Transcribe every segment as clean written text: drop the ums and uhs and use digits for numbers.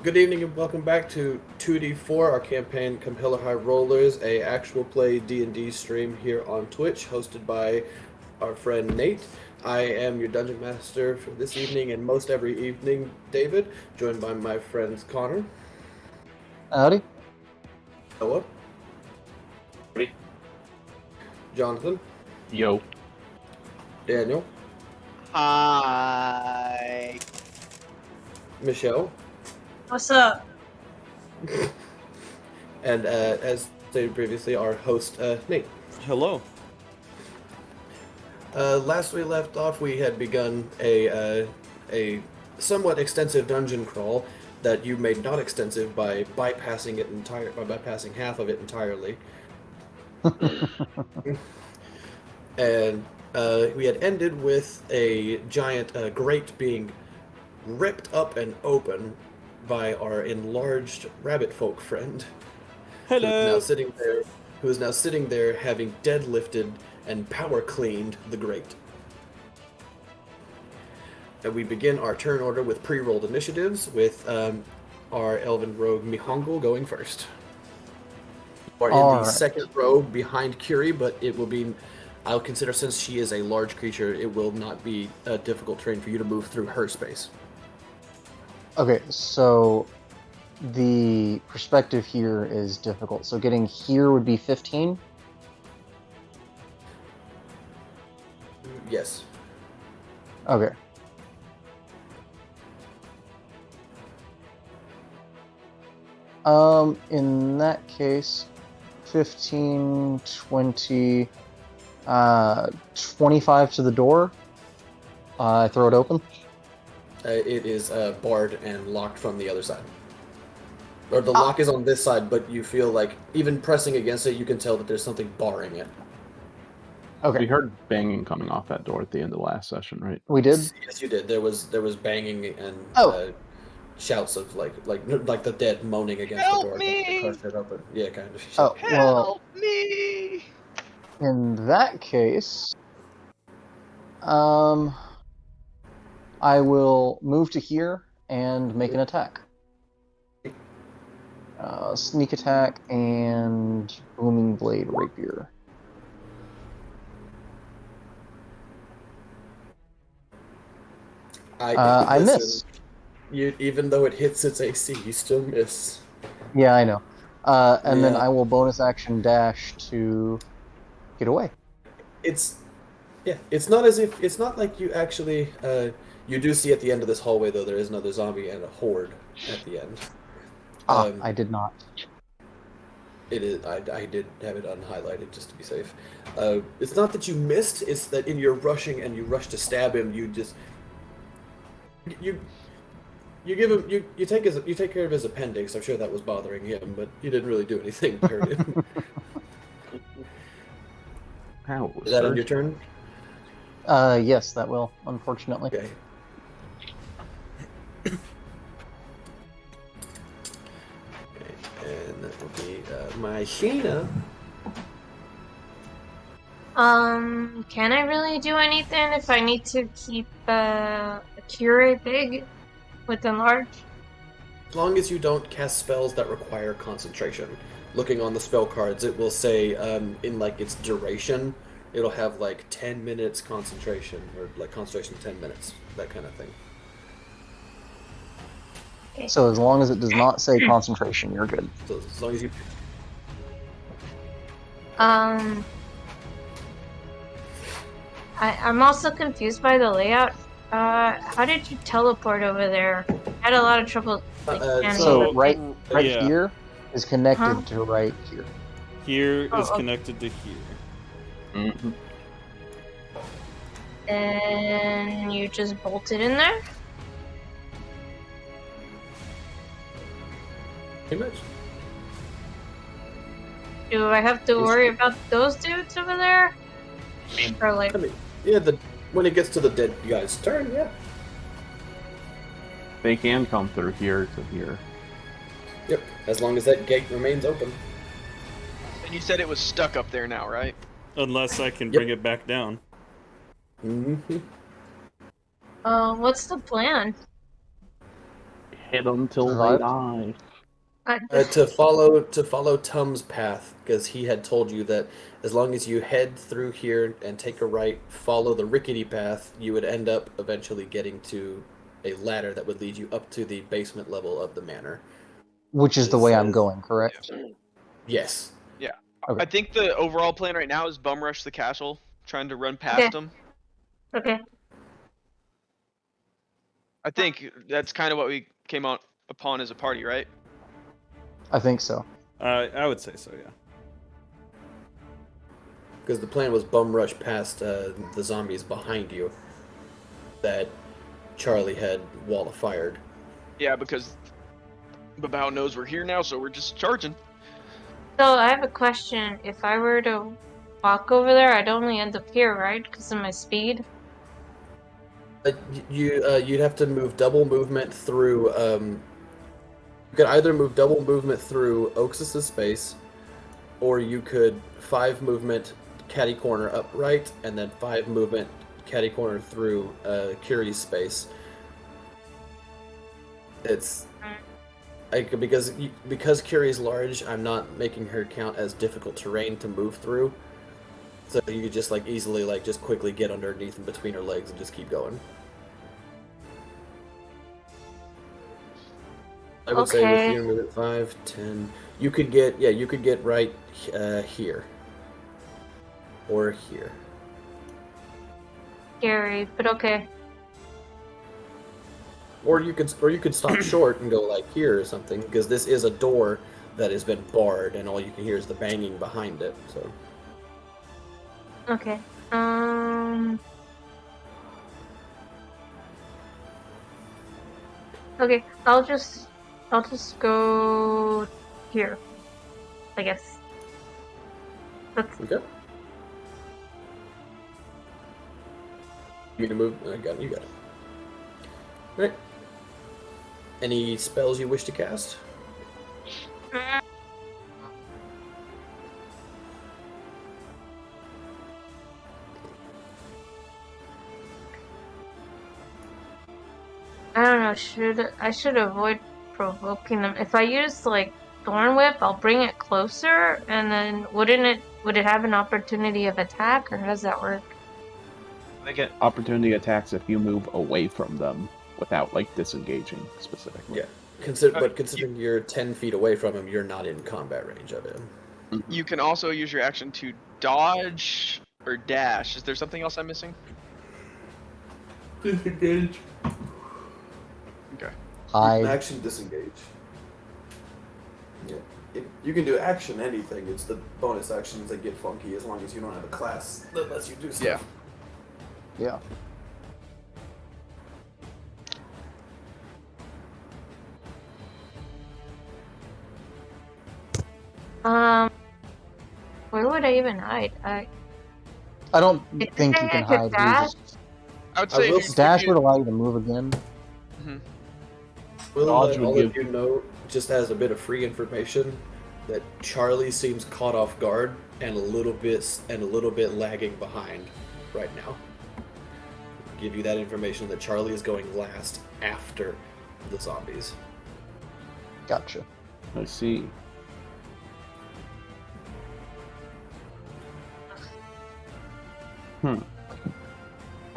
Good evening and welcome back to 2D4, our campaign Compiler High Rollers, a actual play D&D stream here on Twitch, hosted by our friend Nate. I am your dungeon master for this evening and most every evening, David, joined by my friends Connor, Howdy. Noah, Jonathan, Yo. Daniel, Hi. Michelle, What's up? and as stated previously, our host Nate. Hello. Last we left off, we had begun a somewhat extensive dungeon crawl that you made not extensive by bypassing half of it entirely. And we had ended with a giant grate being ripped up and open by our enlarged rabbit folk friend. Hello. Who is now sitting there having deadlifted and power cleaned the grate. And we begin our turn order with pre-rolled initiatives, with our elven rogue Mihongo going first. Or in the second row behind Curie, but it will be, I'll consider, since she is a large creature, it will not be a difficult terrain for you to move through her space. Okay, so the perspective here is difficult. So getting here would be 15? Yes. Okay. In that case, 15, 20, 25 to the door. I throw it open. It is barred and locked from the other side. Or the lock is on this side, but you feel like, even pressing against it, you can tell that there's something barring it. Okay. We heard banging coming off that door at the end of the last session, right? We did? Yes, you did. There was banging and shouts of like the dead moaning against Help the door. me! Crushed it open. Yeah, kind of. Oh, well, Help me! in that case, I will move to here and make an attack. Sneak attack and booming blade rapier. I miss. Even though it hits its AC, you still miss. Yeah, I know. And then I will bonus action dash to get away. It's not like you actually you do see at the end of this hallway, though, there is another zombie and a horde at the end. I did not. It is. I did have it unhighlighted just to be safe. It's not that you missed. It's that in your rushing and you rush to stab him, you just you give him you take care of his appendix. I'm sure that was bothering him, but you didn't really do anything to hurt him. How? Is that on your turn? Yes, that will, unfortunately. Okay. And that will be my Sheena. Can I really do anything if I need to keep a Cure big with enlarge? As long as you don't cast spells that require concentration. Looking on the spell cards, it will say in like its duration, it'll have like 10 minutes concentration, or like concentration 10 minutes, that kind of thing. Okay. So as long as it does not say concentration, you're good. So as long as you... I'm also confused by the layout. How did you teleport over there? I had a lot of trouble. So right yeah. here is connected to right here. Here is okay. connected to here. Mm-hmm. And you just bolted in there? Pretty much. Do I have to worry about those dudes over there? Or like... I mean, yeah, when it gets to the dead guy's turn, yeah. They can come through here to here. Yep, as long as that gate remains open. And you said it was stuck up there now, right? Unless I can bring it back down. Mm-hmm. What's the plan? Hit them till they Survive? die. To follow Tum's path, because he had told you that as long as you head through here and take a right, follow the rickety path, you would end up eventually getting to a ladder that would lead you up to the basement level of the manor. Which is the It way I'm says- going, correct? Yes. Okay. I think the overall plan right now is bum rush the castle, trying to run past Okay. them. Okay. I think that's kind of what we came out upon as a party, right? I think so. I would say so, yeah. Because the plan was bum rush past the zombies behind you that Charlie had wall of fired. Yeah, because Babao knows we're here now, so we're just charging. So I have a question. If I were to walk over there, I'd only end up here, right? Because of my speed. You'd have to move double movement through. You could either move double movement through Oxus's space, or you could 5 movement catty corner upright, and then 5 movement catty corner through Curie's space. It's because Curie's large, I'm not making her count as difficult terrain to move through. So you could just like easily like just quickly get underneath and between her legs and just keep going. I would say with Okay. you move at 5, 10. You could get right here. Or here. Scary, but okay. Or you could stop short and go like here or something, because this is a door that has been barred and all you can hear is the banging behind it. So Okay. Okay, I'll just go here, I guess. That's okay. You need to move. I got it. You got it. Right. Any spells you wish to cast? I don't know. I should avoid provoking them. If I use like Thorn Whip, I'll bring it closer, and then would it have an opportunity of attack, or how does that work? They get opportunity attacks if you move away from them without like disengaging specifically. Yeah. Considering you're 10 feet away from him, you're not in combat range of him. You can also use your action to dodge or dash. Is there something else I'm missing? Disengage. Okay. Hide. Action disengage. Yeah. You can do action anything. It's the bonus actions that get funky as long as you don't have a class that lets you do stuff. Yeah. Where would I even hide? I don't Did think you you say can I could hide. You dash? just- I would I say will if you- Dash if would you- allow you to move again. Will Dodge let would all give- of you know, just as a bit of free information, that Charlie seems caught off guard and a little bit lagging behind right now. Give you that information that Charlie is going last after the zombies. Gotcha. I see.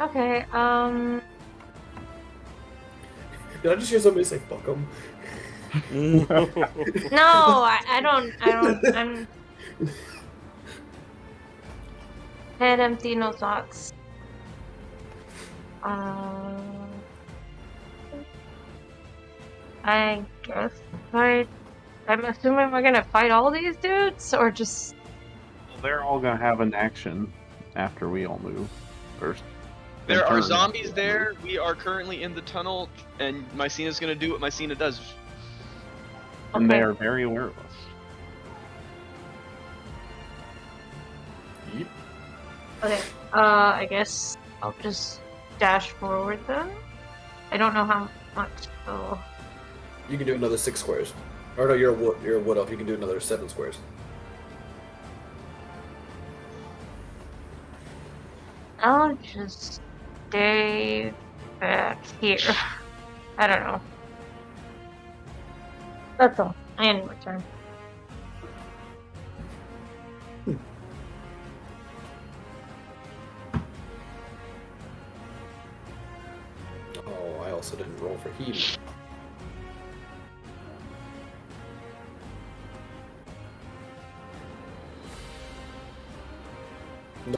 Okay. Did I just hear somebody say "fuck 'em"? No, I don't. I'm head empty, no thoughts. I guess fight. I'm assuming we're gonna fight all these dudes, or just. They're all gonna have an action after we all move first. There are turn. zombies there. We are currently in the tunnel, and Mycena's gonna do what Mycena does. And Okay. they are very aware of us. Yep. Okay. I guess I'll just dash forward then. I don't know how much. So. You can do another 6 squares. Or no, you're a wood elf. You can do another 7 squares. I'll just stay back here. I don't know. That's all. And return. Oh, I also didn't roll for heating.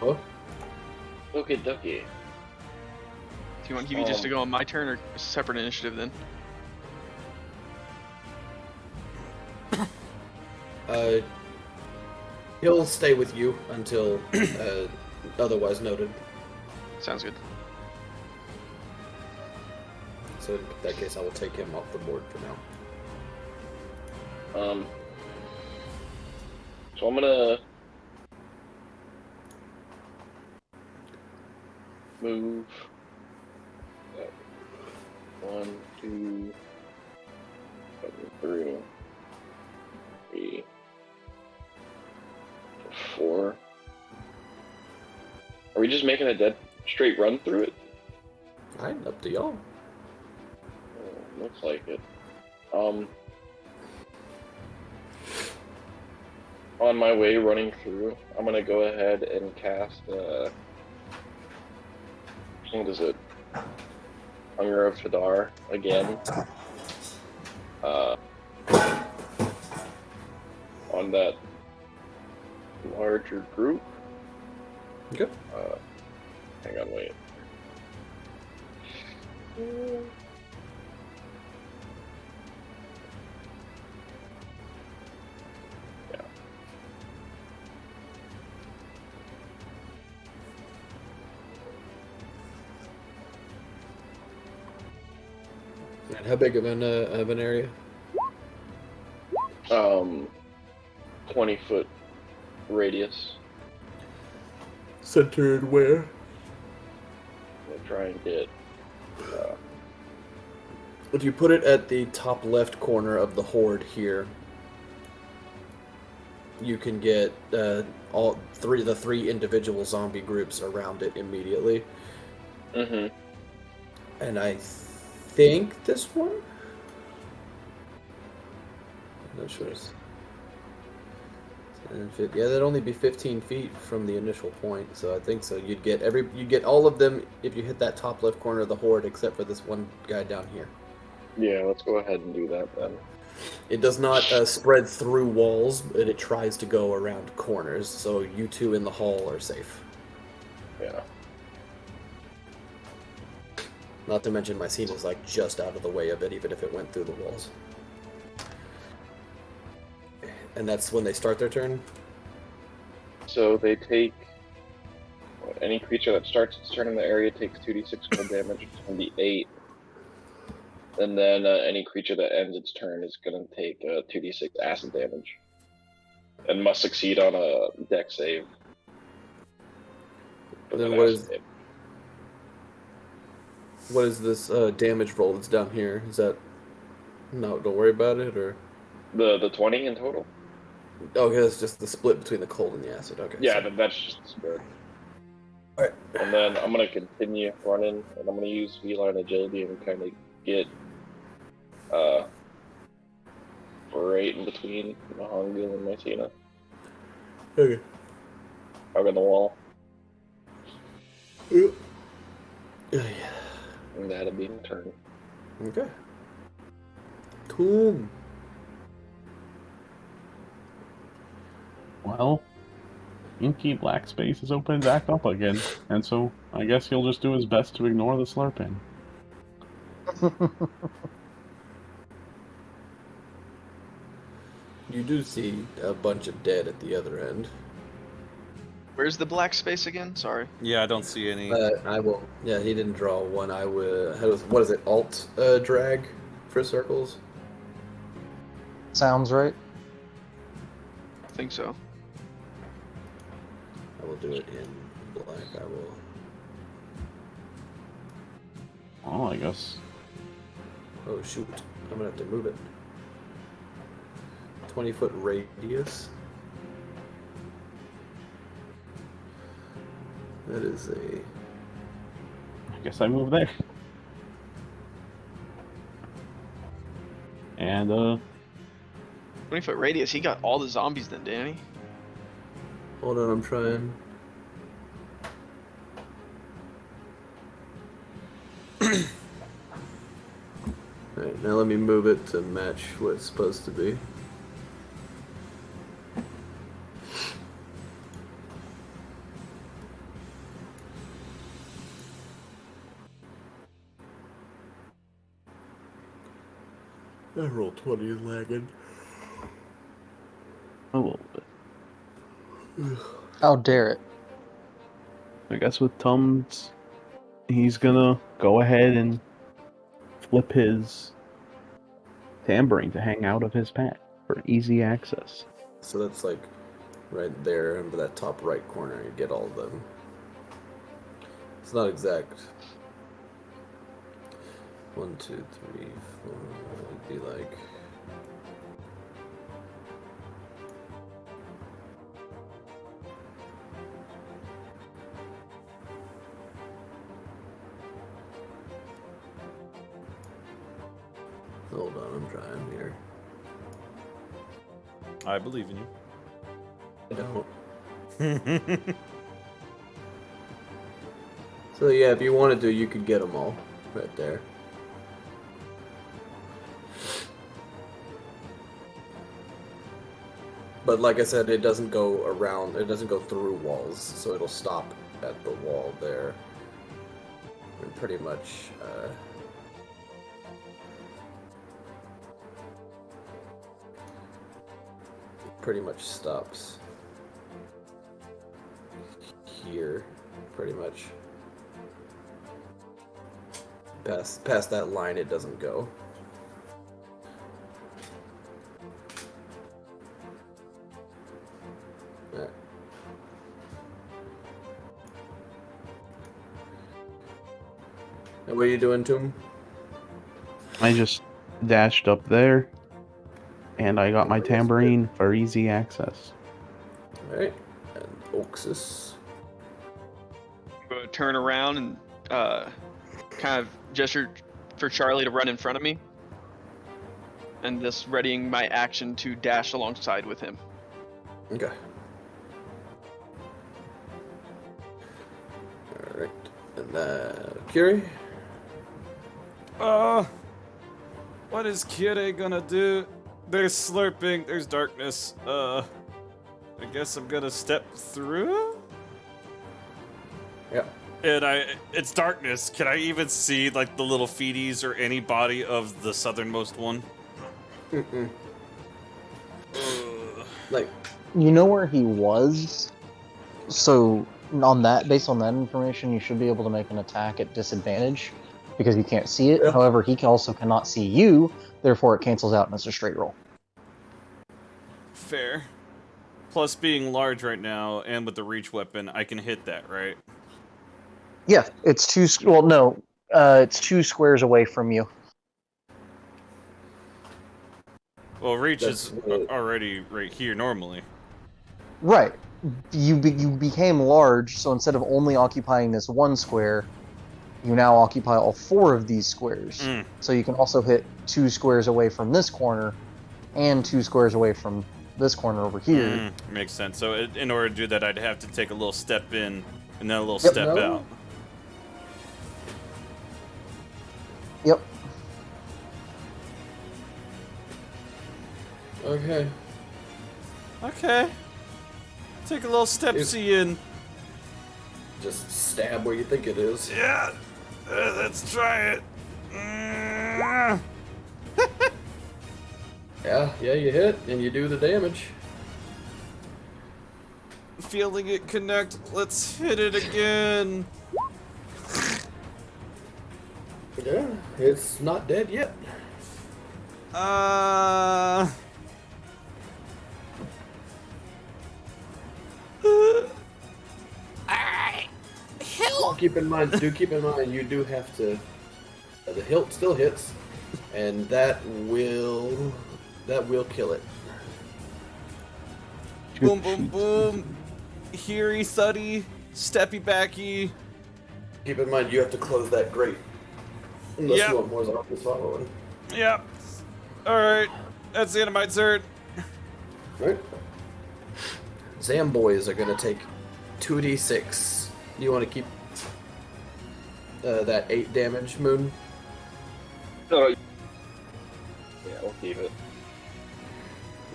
No. Okay, dokie. Do you want Hebe just to go on my turn or a separate initiative then? He'll stay with you until otherwise noted. Sounds good. So in that case, I will take him off the board for now. So I'm gonna move 1, 2, 3, 4. Are we just making a dead straight run through it? Alright, up to y'all. Looks like it. On my way running through, I'm gonna go ahead and cast, what is it? Hunger of Fadar again. On that larger group. Okay. Hang on, wait. And how big of an area? 20-foot radius. Centered where? We'll try and get. If you put it at the top left corner of the horde here, you can get the three individual zombie groups around it immediately. Mm-hmm. And I think this one? I'm not sure. Yeah, that'd only be 15 feet from the initial point, so I think so. You'd get all of them if you hit that top left corner of the horde, except for this one guy down here. Yeah, let's go ahead and do that then. It does not spread through walls, but it tries to go around corners, so you two in the hall are safe. Yeah. Not to mention my scene is like just out of the way of it, even if it went through the walls. And that's when they start their turn? So they take... Any creature that starts its turn in the area takes 2d6 cold damage, which is going to be 8. And then any creature that ends its turn is going to take 2d6 acid damage. And must succeed on a dex save. Then what is this damage roll that's down here? Is that... No, don't worry about it, or... The 20 in total? Okay, that's just the split between the cold and the acid, okay. Yeah, so. that's just the spread. Alright. And then I'm going to continue running, and I'm going to use feline agility and kind of get right in between Mahongu and Mycena. Okay. Hug on the wall. Yeah. And that'll be my turn. Okay. Cool. Well, inky black space is opening back up again, and so I guess he'll just do his best to ignore the slurping. You do see a bunch of dead at the other end. Where's the black space again? Sorry. Yeah, I don't see any. I will. Yeah, he didn't draw one. I will. What is it? Alt drag for circles. Sounds right. I think so. I will do it in black. I will. Oh, I guess. Oh shoot! I'm gonna have to move it. 20-foot radius. That is a. I guess I move there. And 20-foot radius. He got all the zombies then, Danny. Hold on, I'm trying. Alright, now let me move it to match what it's supposed to be. I rolled 20 is lagging. A little bit. How dare it? I guess with Tums, he's gonna go ahead and flip his tambourine to hang out of his pack for easy access. So that's like right there under that top right corner. You get all of them. It's not exact. 1, 2, 3, 4. It'd be like. Hold on, I'm trying here. I believe in you. I don't. So yeah, if you wanted to, you could get them all right there. But like I said, it doesn't go around, it doesn't go through walls, so it'll stop at the wall there. And pretty much, stops here, pretty much. Past that line, it doesn't go. Alright. And what are you doing to him? I just dashed up there, and I got my tambourine for easy access. Alright. And Oxus. I'm going to turn around and kind of gesture for Charlie to run in front of me. And just readying my action to dash alongside with him. Okay. Alright. And Curie? What is Kire gonna do? There's slurping, there's darkness. I guess I'm gonna step through? Yep. And it's darkness. Can I even see, like, the little feeties or any body of the southernmost one? Mm-mm. Like, You know where he was, so based on that information, you should be able to make an attack at disadvantage because you can't see it. Yeah. However, he also cannot see you, therefore it cancels out and it's a straight roll. Fair. Plus, being large right now, and with the reach weapon, I can hit that, right? Yeah, it's two. Well, no, it's 2 squares away from you. Well, reach That's is what- already right here normally. Right. You became large, so instead of only occupying this 1 square, you now occupy all 4 of these squares. Mm. So you can also hit 2 squares away from this corner, and 2 squares away from this corner over here. Makes sense. So in order to do that, I'd have to take a little step in and then a little Yep. step No. out. Yep. okay. Okay. Take a little stepsy in. Just stab where you think it is. Yeah. Let's try it. Yeah, you hit, and you do the damage. Feeling it connect. Let's hit it again. Yeah, it's not dead yet. Keep in mind, you do have to. The hilt still hits, and that will kill it. Boom, boom, boom. Heary, thuddy, steppy backy. Keep in mind, you have to close that grate. Unless Yep. you want more zombies following. Yep. Alright. That's the end of my turn. Right. Zamboys are gonna take 2d6. You want to keep that 8 damage, Moon? So, yeah, we'll keep it.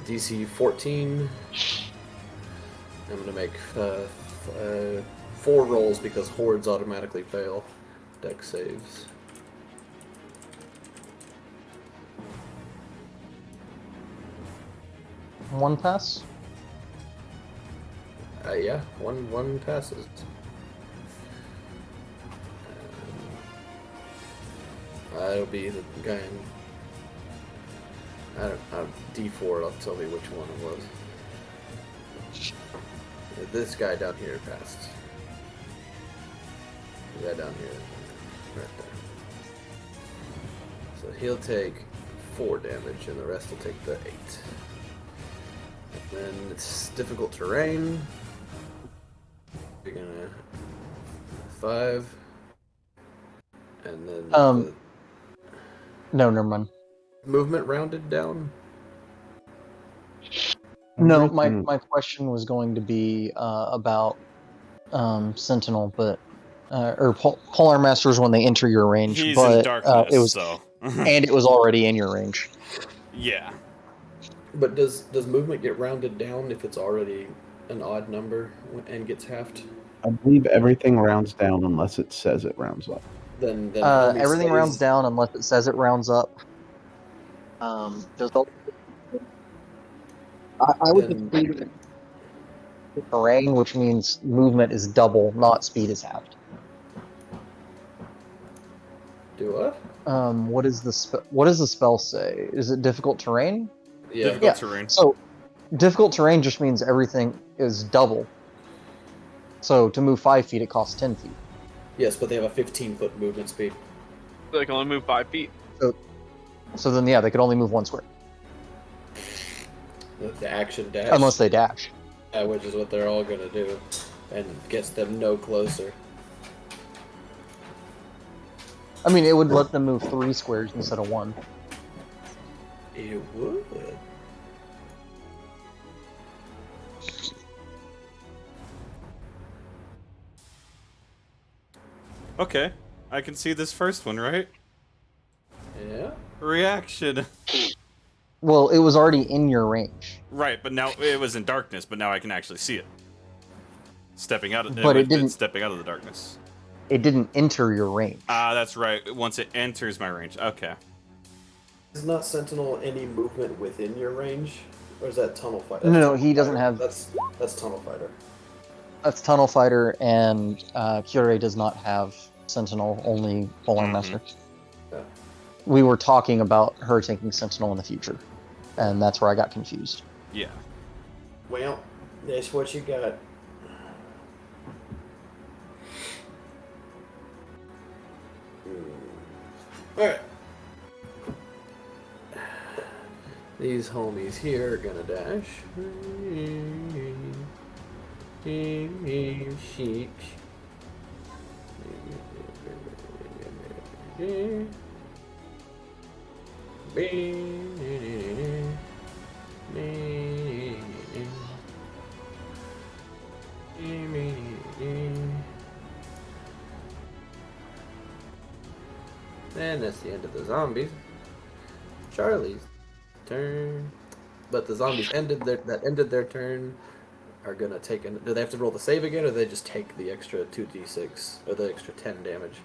DC 14. I'm gonna make 4 rolls because hordes automatically fail deck saves. One pass. Yeah, one passes. It'll be the guy in. D4. I'll tell me which one it was. This guy down here passed. The guy down here, right there. So he'll take 4 damage, and the rest will take the 8. And then it's difficult terrain. You're gonna 5, and then the No, never mind. movement rounded down. No, my Everything- my question was going to be about Sentinel, but or Polar Masters when they enter your range, He's but in darkness, it was so. and it was already in your range. Yeah. But does movement get rounded down if it's already an odd number and gets halved? I believe everything rounds down unless it says it rounds up. Then it only Everything stays- rounds down unless it says it rounds up. There's I would Then- just leave it terrain, which means movement is double, not speed is halved. Do what? What does the spell say? Is it difficult terrain? Yeah. Difficult Yeah. terrain. So, difficult terrain just means everything is double. So to move 5 feet, it costs 10 feet. Yes, but they have a 15-foot movement speed. So they can only move 5 feet. So then, yeah, they could only move 1 square The action dash, unless they dash. which is what they're all gonna do, and gets them no closer. I mean, it would let them move 3 squares instead of 1. It would. Okay. I can see this first one, right? Yeah. Reaction. Well, it was already in your range, Right, but now it was in darkness, but now I can actually see it. Stepping out of But it didn't- stepping out of the darkness. it didn't enter your range. Ah, that's right. Once it enters my range. Okay. Is not Sentinel any movement within your range, or is that Tunnel Fighter? No, he doesn't have- That's Tunnel Fighter. That's Tunnel Fighter, and Kyurei does not have Sentinel, only Polar Mhm. Master. Yeah. We were talking about her taking Sentinel in the future, and that's where I got confused. Yeah. Well, that's what you got. Alright. These homies here are gonna dash. Sheep. And that's the end of the zombies. Charlie's turn. But the zombies ended their turn. Are gonna take an. Do they have to roll the save again, or do they just take the extra 2d6 or the extra 10 damage?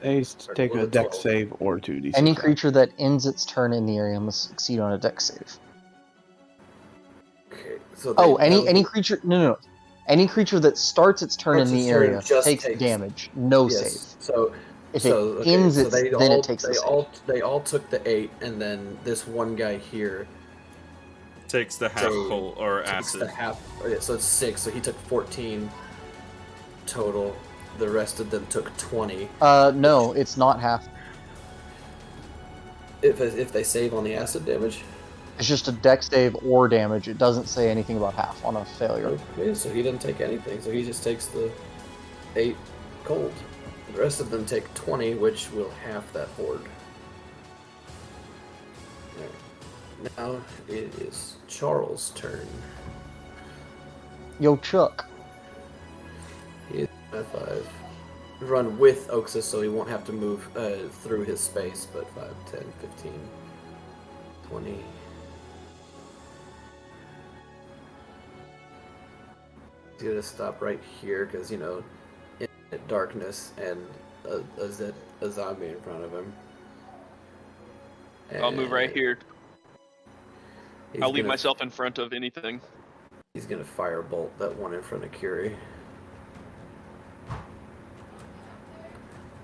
They take Or a the deck 12. save or 2d6. Any creature that ends its turn in the area must succeed on a deck save. Okay. So Oh, that would any be- creature. No. Any creature that starts its turn in Starts the its turn area just takes takes- damage, no yes. save. So If so, it okay, ends so its, they then all, it takes the they save. they all took the 8, and then this one guy here Takes the half So, pull or takes acid. the half. Yeah, so it's 6. So he took 14 total. The rest of them took 20. No, it's not half. If they save on the acid damage. It's just a deck save or damage. It doesn't say anything about half on a failure. Okay, so he didn't take anything. So he just takes the 8 cold. The rest of them take 20, which will half that horde. Alright. Now it is Charles' turn. Yo, Chuck. He is 5. Run with Oxus so he won't have to move through his space, but 5, 10, 15, 20. He's gonna stop right here because, infinite darkness and a zombie in front of him. I'll move right And here. he's I'll leave gonna- myself in front of anything. He's gonna firebolt that one in front of Curie.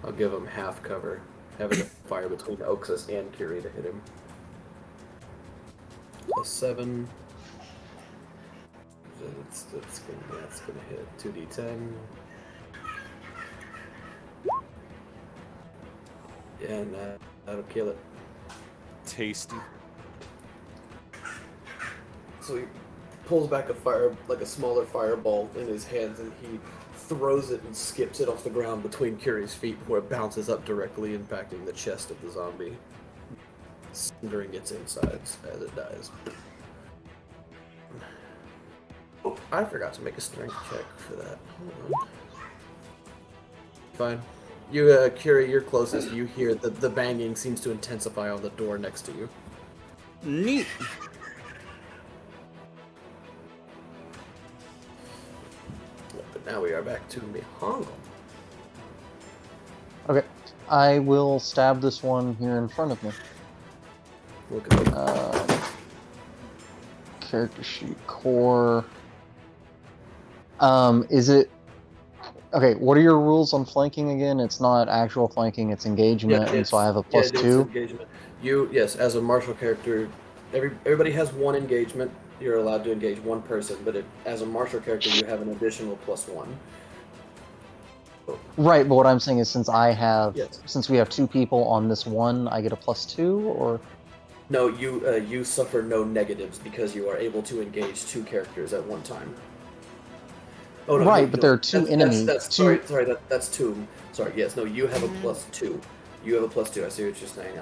I'll give him half cover, having to fire between Oxus and Curie to hit him. +7. That's gonna hit 2d10. Yeah, and that'll kill it. Tasty. So he pulls back a smaller fireball in his hands, and he throws it and skips it off the ground between Curie's feet before it bounces up directly, impacting the chest of the zombie, cindering its insides as it dies. Oh, I forgot to make a strength check for that. Hold on. Fine. You, Curie, you're closest. You hear the banging seems to intensify on the door next to you. Neat. But now we are back to Mihongo. Okay, I will stab this one here in front of me. Look at it. Character sheet core. Is it okay? What are your rules on flanking again? It's not actual flanking; it's engagement, and so I have a plus it's 2. engagement. Yes, as a martial character, everybody has one engagement. You're allowed to engage one person, but as a martial character, you have an additional +1. Right, but what I'm saying is, since Yes. since we have 2 people on this one, I get a +2, or No, you suffer no negatives because you are able to engage 2 characters at one time. Oh, no, right, no, but no, there are 2 enemies. Sorry, that's Tomb. Sorry, yes, no, you have a +2. You have a +2. I see what you're saying.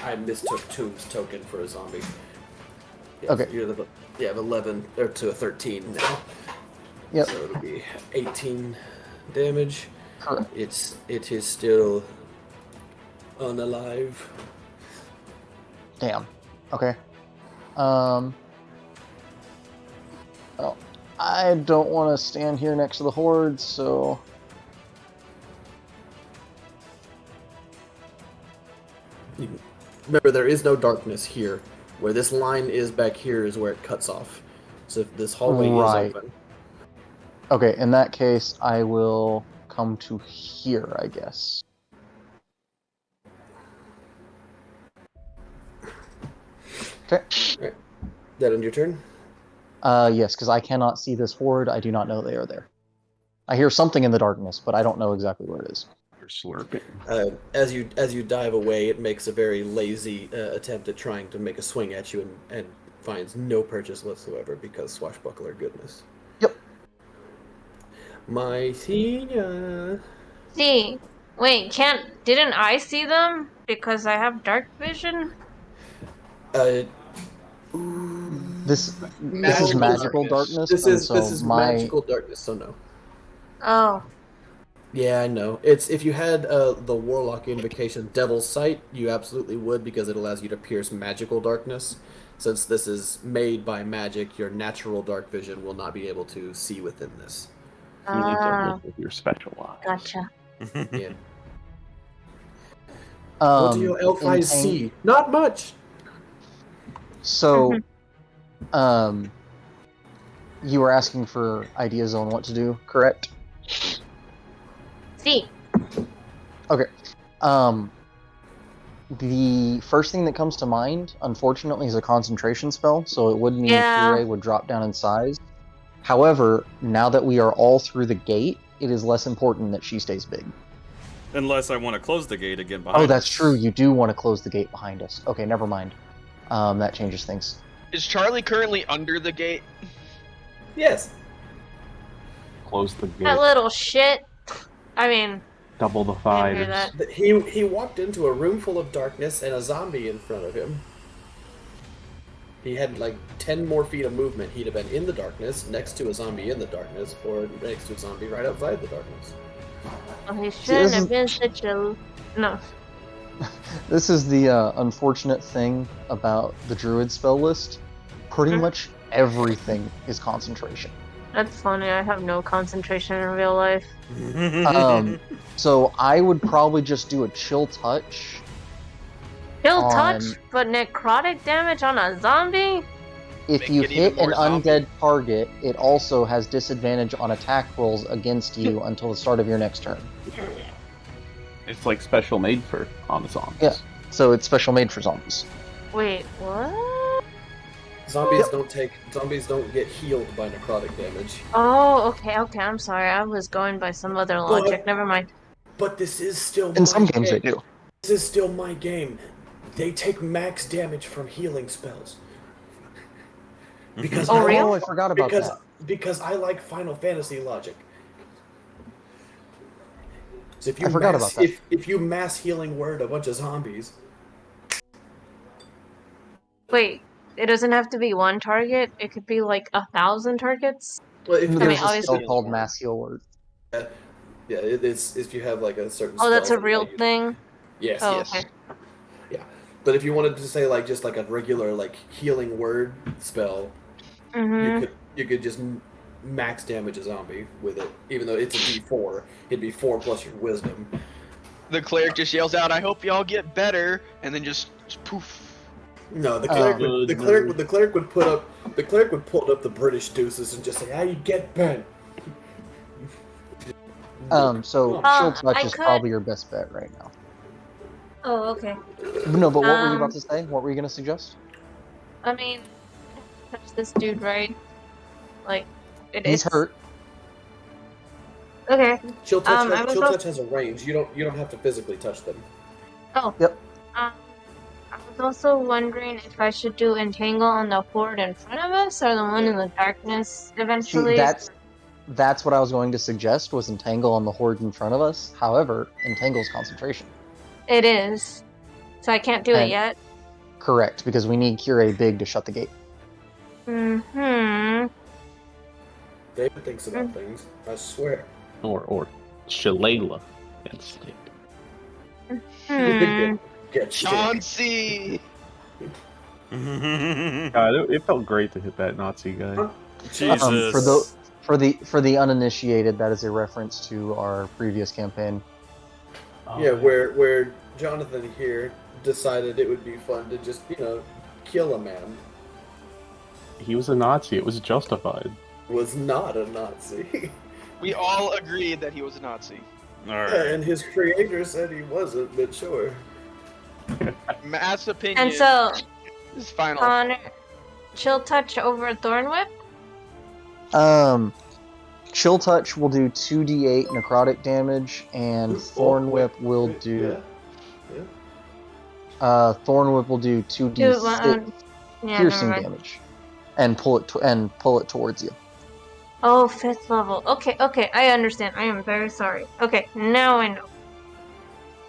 I mistook Tomb's token for a zombie. Yes, Okay. You have 11 or to a 13 now. Yep. So it'll be 18 damage. Correct. It is still unalive. Damn. Okay. Well, I don't want to stand here next to the horde, so Remember, there is no darkness here. Where this line is back here is where it cuts off. So if this hallway Right. is open. okay. In that case, I will come to here, I guess. Okay. That end your turn? Yes, because I cannot see this horde. I do not know they are there. I hear something in the darkness, but I don't know exactly where it is. You're slurping. As you dive away, it makes a very lazy attempt at trying to make a swing at you and finds no purchase whatsoever because swashbuckler goodness. Yep. My senior. See, wait, didn't I see them because I have dark vision? This is magical darkness. This and is so this is my magical darkness. So no. Oh, Yeah, I know. It's if you had the Warlock Invocation Devil's Sight, you absolutely would because it allows you to pierce magical darkness. Since this is made by magic, your natural dark vision will not be able to see within this. You need to ah, look with your special eyes. gotcha. Yeah. What do your elf in eyes pain- see? Not much. So, you were asking for ideas on what to do, correct? See, Okay. The first thing that comes to mind, unfortunately, is a concentration spell, so it would mean Yeah. Kyrie would drop down in size. However, now that we are all through the gate, it is less important that she stays big. Unless I want to close the gate again behind Oh, that's us. true. You do want to close the gate behind us. Okay, never mind. That changes things. Is Charlie currently under the gate? Yes. Close the that gate. little shit. I mean, Double the I didn't hear fives. that. He walked into a room full of darkness and a zombie in front of him. He had like 10 more feet of movement. He'd have been in the darkness, next to a zombie in the darkness, or next to a zombie right outside the darkness. Oh, he shouldn't have been such a... No. This is the unfortunate thing about the druid spell list. Pretty much everything is concentration. That's funny. I have no concentration in real life. So I would probably just do a chill touch. He'll on- touch, but necrotic damage on a zombie? If Make you it even hit an more zombie. undead target, it also has disadvantage on attack rolls against you until the start of your next turn. It's like special made for Amazons. Yeah. So it's special made for zombies. Wait, what? Zombies don't get healed by necrotic damage. Oh, okay, I'm sorry. I was going by some other logic. Never mind. But this is still In some games game. they do. This is still my game. They take max damage from healing spells. Because Oh, I, really? Oh, I forgot about because that. because I like Final Fantasy logic. So if you I forgot about that. If you mass healing word a bunch of zombies, Wait, it doesn't have to be one target. It could be like 1,000 targets. well, if, I mean, There's a obviously- spell called Mass Heal Word. yeah, it's if you have like a certain. Oh, that's a spell that real allow you to- thing? Yes, Oh, yes. okay. But if you wanted to say like just like a regular like healing word spell, Mm-hmm. you could just max damage a zombie with it, even though it's a D4. It'd be 4 plus your wisdom. The cleric just yells out, "I hope y'all get better," and then just poof. No, the cleric would put up the British deuces and just say, "I get bent." So I chill touch is could- probably your best bet right now. Oh, okay. No, but what were you about Um, to say? What were you gonna suggest? I mean, touch this dude, right? Like, He's hurt. Okay. Chill touch, I was chill also- touch has a range. You don't have to physically touch them. Oh. Yep. I was also wondering if I should do entangle on the horde in front of us or the one in the darkness eventually. See, that's what I was going to suggest was entangle on the horde in front of us. However, entangle's concentration. It is. So I can't do it And- yet. Correct, because we need Cure Big to shut the gate. Mm-hmm. David thinks about things. I swear. Or Shillelagh against it. Hmm. Get Chauncey! God, it felt great to hit that Nazi guy. Jesus. For the uninitiated, that is a reference to our previous campaign. Oh, Yeah, where Jonathan here decided it would be fun to just kill a man. he was a Nazi. It was justified. Was not a Nazi. We all agreed that he was a Nazi. Alright. And his creator said he wasn't, but sure. Mass opinion And so, is final. Connor, chill touch over thorn whip? Chill Touch will do 2d8 necrotic damage, and Thorn Whip will do Thorn Whip will do 2d6 Yeah, piercing never mind. damage, and pull it towards you. Oh, 5th level. Okay, I understand. I am very sorry. Okay, now I know.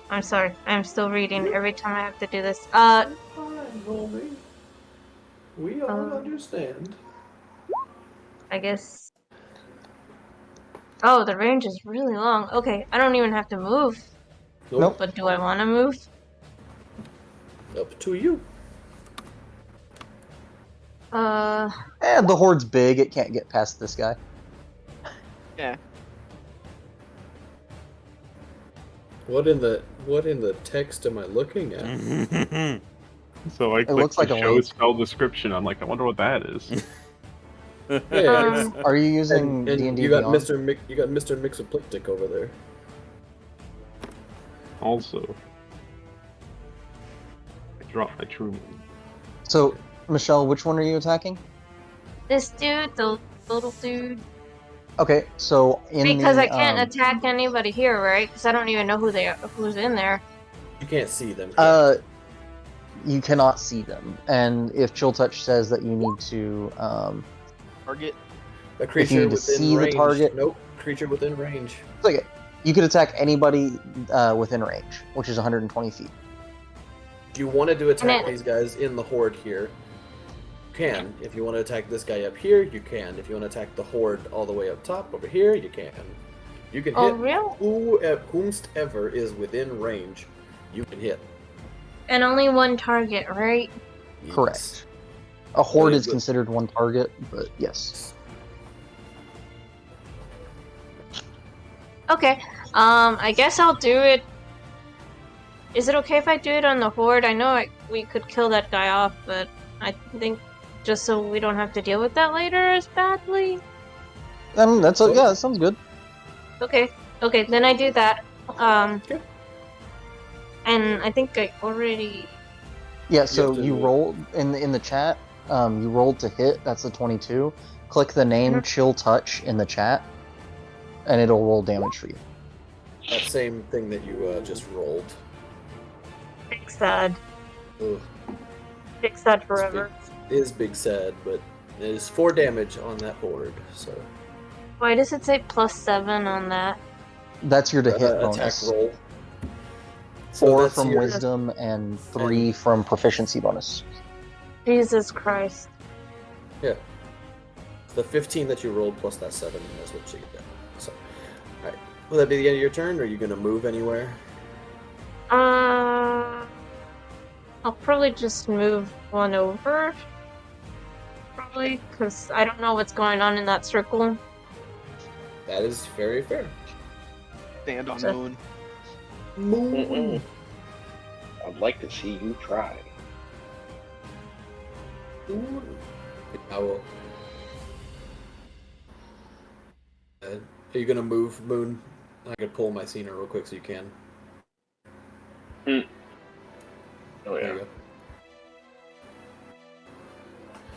I'm sorry. I'm still reading every time I have to do this. Fine, homie. We all understand. I guess. Oh, the range is really long. Okay, I don't even have to move. Nope. But do I want to move? Up to you. And the horde's big; it can't get past this guy. Yeah. What in the text am I looking at? So I clicked looks like the a show link. spell description. I'm like, I wonder what that is. Yeah, it's- Are you using and D&D you got Beyond? Mr. Mixoplictic over there. Also, I dropped my true name. So, Michelle, which one are you attacking? This dude, the little dude. Okay, so Because I can't attack anybody here, right? Because I don't even know who's in there. You can't see them. you cannot see them, and if Chill Touch says that you need to, Target. A if creature you need to within see the range. target- Nope. Creature within range. it's okay. You could attack anybody within range, which is 120 feet. If you wanted to attack And it- these guys in the horde here, can. If you want to attack this guy up here, you can. If you want to attack the horde all the way up top over here, you can. You can Oh, hit really? whomstever is within range. You can hit. And only one target, right? Correct. A horde is But- considered one target, but yes. Okay. I guess I'll do it. Is it okay if I do it on the horde? I know we could kill that guy off, but I think just so we don't have to deal with that later as badly. That's yeah, that sounds good. Okay. Okay, then I do that. Okay. And I think I already. Yeah, so have to- you rolled in the chat. You rolled to hit. That's the 22. Click the name Chill Touch in the chat, and it'll roll damage for you. That same thing that you just rolled. Big sad. Ugh. Big sad forever. It is big sad, but it is 4 damage on that horde. So Why does it say +7 on that? That's your to hit attack bonus. roll. So 4 that's from your- wisdom and 3 from proficiency bonus. Jesus Christ. Yeah. The 15 that you rolled plus that 7 is what you get. So, alright. Will that be the end of your turn, or are you going to move anywhere? I'll probably just move one over. Probably, because I don't know what's going on in that circle. That is very fair. Stand on So- moon. Mm-mm. I'd like to see you try. I will. Are you going to move, Moon? I could pull my scener real quick so you can. Oh There yeah. you go.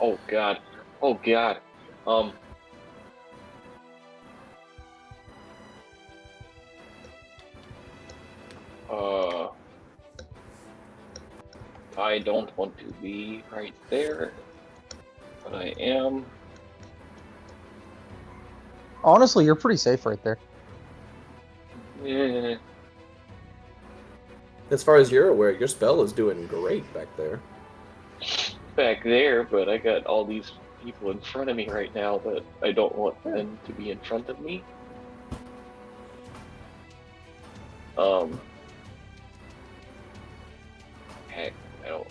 Oh god. Oh god. I don't want to be right there, but I am. Honestly, you're pretty safe right there. Eh, As far as you're aware, your spell is doing great back there. back there, but I got all these people in front of me right now that I don't want them to be in front of me. Heck, I don't.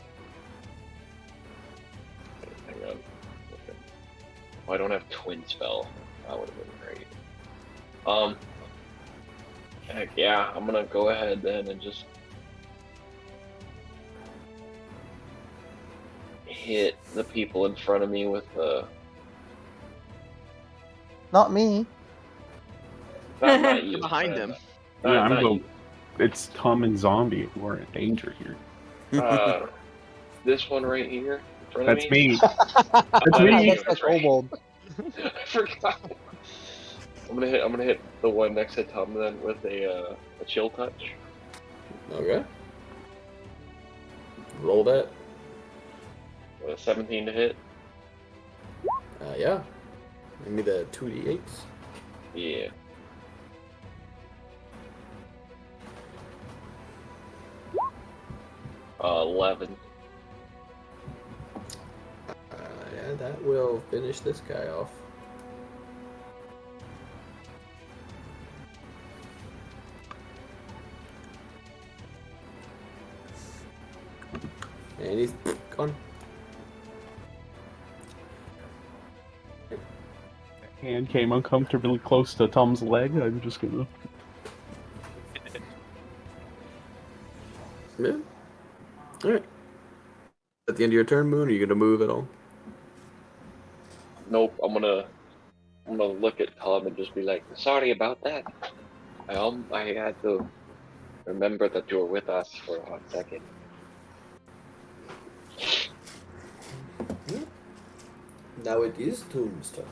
Hang on. Okay. Oh, I don't have twin spell. That would have been great. Heck yeah, I'm gonna go ahead then and just hit the people in front of me with Not me. not you. Behind him. Yeah, I'm Not going. It's Tom and Zombie who are in danger here. you. This one right here in front of That's me. me. That's me. That's the kobold. I forgot. I'm gonna hit the one next to Tom then with a chill touch. Okay. Roll that. 17 to hit. Yeah. Give me the 2d8s. Yeah. Uh, 11. Yeah, that will finish this guy off. And he's gone. Hand came uncomfortably close to Tom's leg. I'm just gonna. Yeah. Alright. At the end of your turn, Moon, are you gonna move at all? Nope. I'm gonna look at Tom and just be like, sorry about that. I had to remember that you were with us for a hot second. Now it is Tomb's turn.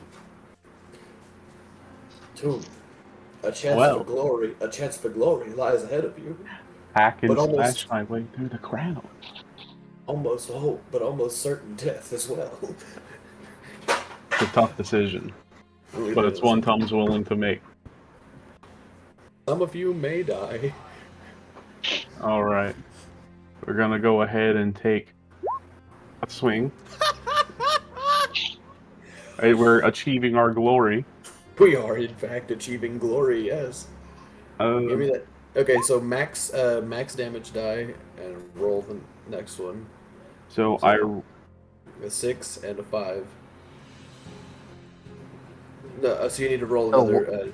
Tomb, a chance Well. for glory. A chance for glory lies ahead of you. Hack and But almost- slash my way through the crowd. Almost hope, but almost certain death as well. It's a tough decision, but it's one Tom's willing to make. Some of you may die. All right, we're gonna go ahead and take a swing. Right, we're achieving our glory. We are in fact achieving glory. Yes. Give me that. Okay, so max damage die and roll the next one. So So, a 6 and a 5. No, so you need to roll Oh, another.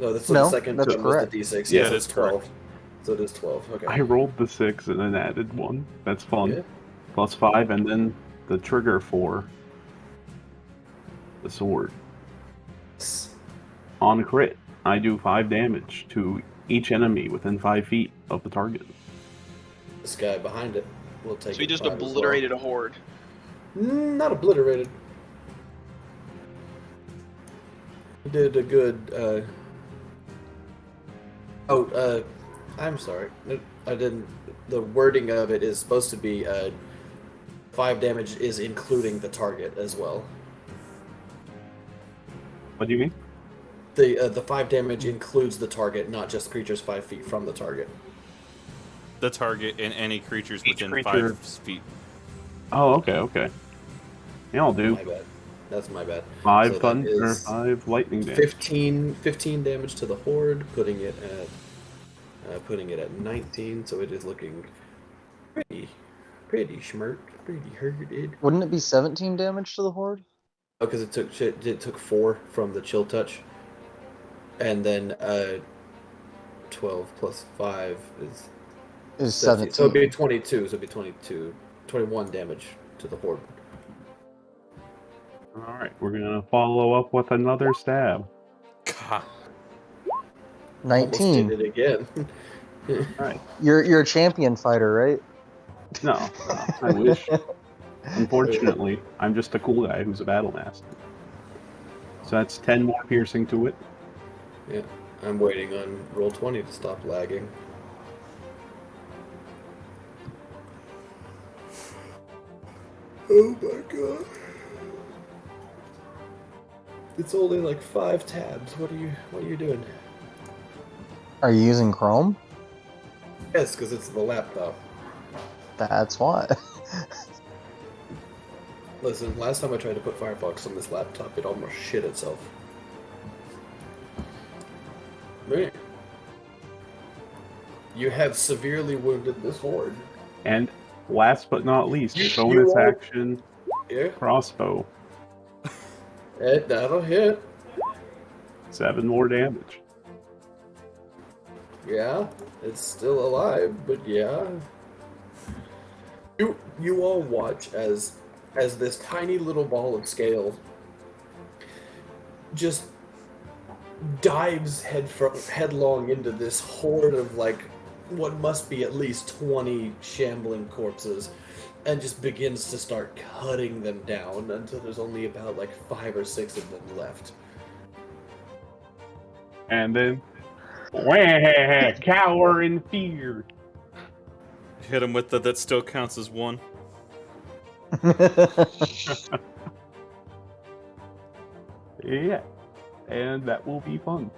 No, so the No, second that's one was correct. the D6. Yeah, Yes, that's it's 12. correct. So it is 12. Okay. I rolled the 6 and then added 1. That's fun. Yeah. Plus 5, and then the trigger for the sword. On crit, I do 5 damage to each enemy within 5 feet of the target. This guy behind it will take. So he just 5 as well. obliterated a horde. Not obliterated. He did a good. I'm sorry. I didn't. The wording of it is supposed to be 5 damage is including the target as well. What do you mean? The 5 damage includes the target, not just creatures 5 feet from the target. The target and any creatures within creature. 5 feet. Oh, okay. Yeah, I'll do My bad. That's my bad. 5 So thunder that or is 5 lightning damage. 15 damage to the horde, putting it at 19. So it is looking pretty schmert, pretty herded. Wouldn't it be 17 damage to the horde? Oh, because it took 4 from the chill touch, and then 12 plus 5 Is 17. 17. So it'd be 22. So it'd be 22, 21 damage to the horde. Alright, we're gonna follow up with another stab. God. Almost 19. did it again. Alright. You're a champion fighter, right? No, I wish. Unfortunately, I'm just a cool guy who's a battle master. So that's 10 more piercing to it. Yeah, I'm waiting on roll 20 to stop lagging. Oh my god. It's only like 5 tabs. What are you doing? Are you using Chrome? Yes, because it's the laptop. That's why. Listen, last time I tried to put Firefox on this laptop, it almost shit itself. Man. You have severely wounded this horde. And last but not least, You bonus are- action Yeah, crossbow. that'll hit. 7 more damage. Yeah, it's still alive, but yeah. You all watch as this tiny little ball of scale just dives headlong into this horde of like what must be at least 20 shambling corpses, and just begins to start cutting them down until there's only about like 5 or 6 of them left. And then, wah, cower in fear. Hit him with that still counts as 1. Yeah, and that will be fun.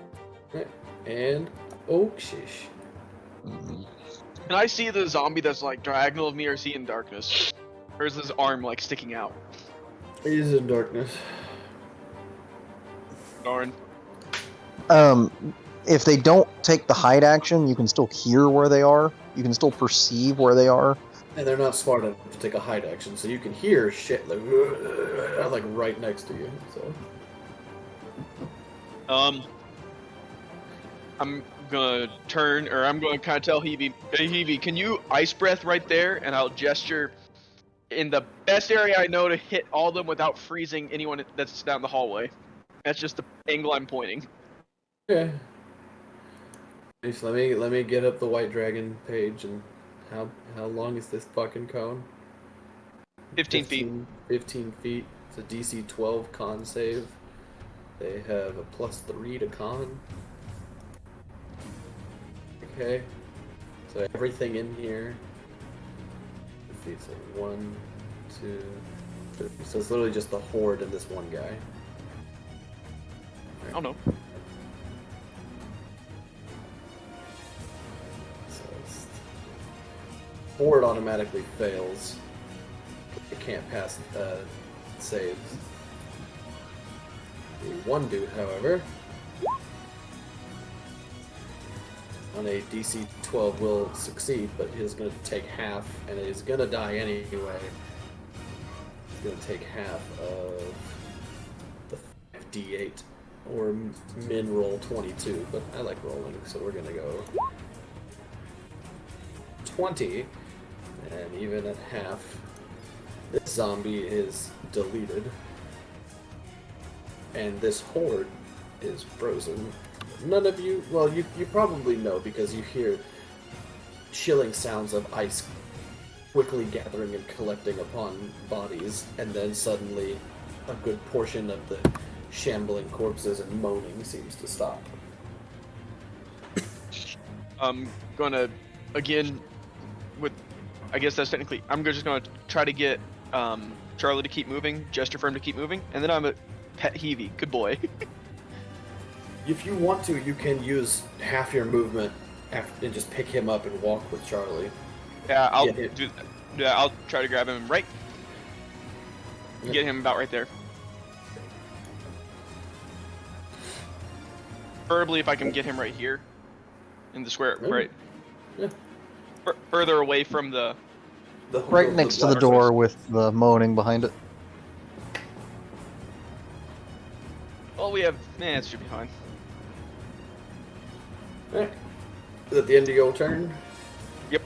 And oh shish. Can I see the zombie that's like diagonal of me, or is he in darkness? Or is his arm like sticking out? He's in darkness. Darn. If they don't take the hide action, you can still hear where they are. You can still perceive where they are. And they're not smart enough to take a hide action, so you can hear shit like right next to you. So I'm gonna turn, or I'm gonna kind of tell Heavy, hey Heavy, can you ice breath right there? And I'll gesture in the best area I know to hit all of them without freezing anyone that's down the hallway. That's just the angle I'm pointing. okay. Just let me get up the White Dragon page. And how long is this fucking cone? 15 feet. 15 feet. It's a DC 12 con save. They have a +3 to con. Okay. So everything in here. Let's see, so 1, 2, 3. So it's literally just the horde and this one guy. I don't know. So horde automatically fails. It can't pass saves. The one dude, however, on a DC 12 will succeed, but he's going to take half, and he's going to die anyway. He's going to take half of the 5d8, or min roll 22, but I like rolling, so we're going to go 20, and even at half, this zombie is deleted, and this horde is frozen. None of you, well, you probably know because you hear chilling sounds of ice quickly gathering and collecting upon bodies, and then suddenly a good portion of the shambling corpses and moaning seems to stop. I'm gonna, again, I guess that's technically, I'm just gonna try to get Charlie to keep moving, gesture for him to keep moving, and then I'm a pet Heavy. Good boy. If you want to, you can use half your movement and just pick him up and walk with Charlie. Yeah, I'll Yeah. do that. Yeah, I'll try to grab him right. Yeah. Get him about right there. Preferably if I can get him right here in the square, Yeah. right? Yeah. Further away from the. Right next to the door with the moaning behind it. Oh, we have. It should be fine. Alright. Is that the end of your turn? Yep.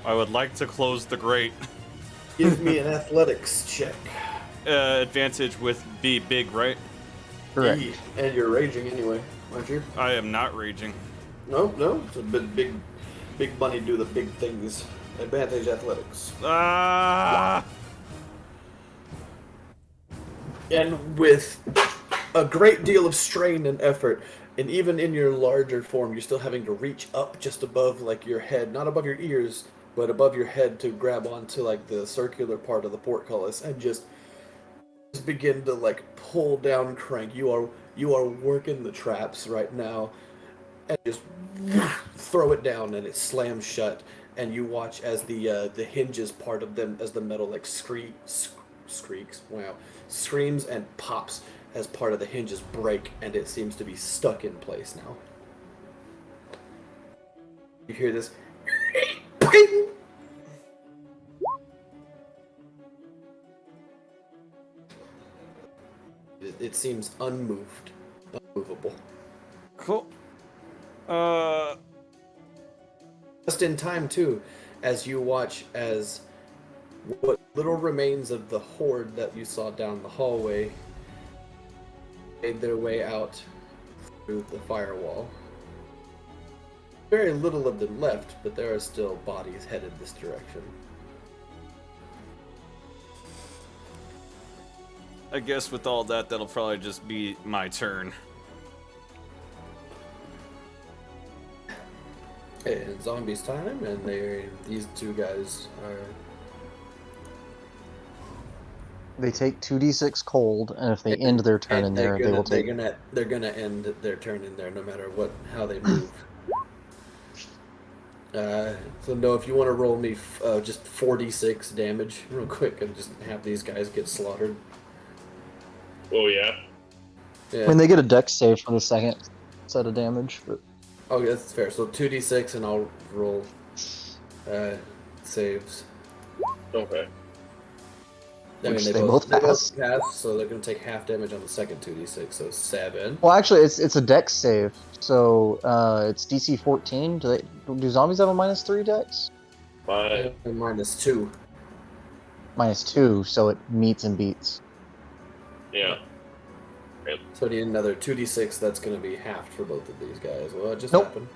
I would like to close the grate. Give me an athletics check. Advantage with be big, right? Correct. And you're raging anyway, aren't you? I am not raging. No. It's a big money do the big things. Advantage athletics. Ah! And with a great deal of strain and effort, and even in your larger form, you're still having to reach up just above like your head, not above your ears, but above your head to grab onto like the circular part of the portcullis and just begin to like pull down crank. You are working the traps right now, and just throw it down, and it slams shut. And you watch as the hinges part of them, as the metal like screams, screams and pops as part of the hinges break, and it seems to be stuck in place now. You hear this. It seems unmovable. Cool. Just in time too, as you watch as what little remains of the horde that you saw down the hallway made their way out through the firewall. Very little of them left, but there are still bodies headed this direction. I guess with all that, that'll probably just be my turn. And zombies time, and these two guys are. They take 2d6 cold, and if they end their turn in there, they will take. They're gonna end their turn in there, no matter how they move. So no, if you want to roll me just 4d6 damage real quick, and just have these guys get slaughtered. Oh yeah. Yeah. I mean, they get a dex save for the second set of damage, but. Oh, yeah, that's fair. So 2d6, and I'll roll saves. Okay. Which they both pass. So they're going to take half damage on the second 2d6, so 7. Well, actually, it's a dex save, so it's DC 14. Do zombies have a -3 dex? 5. And -2. -2, so it meets and beats. Yeah. So need another 2d6, that's going to be halved for both of these guys. Well, it just Nope. happened.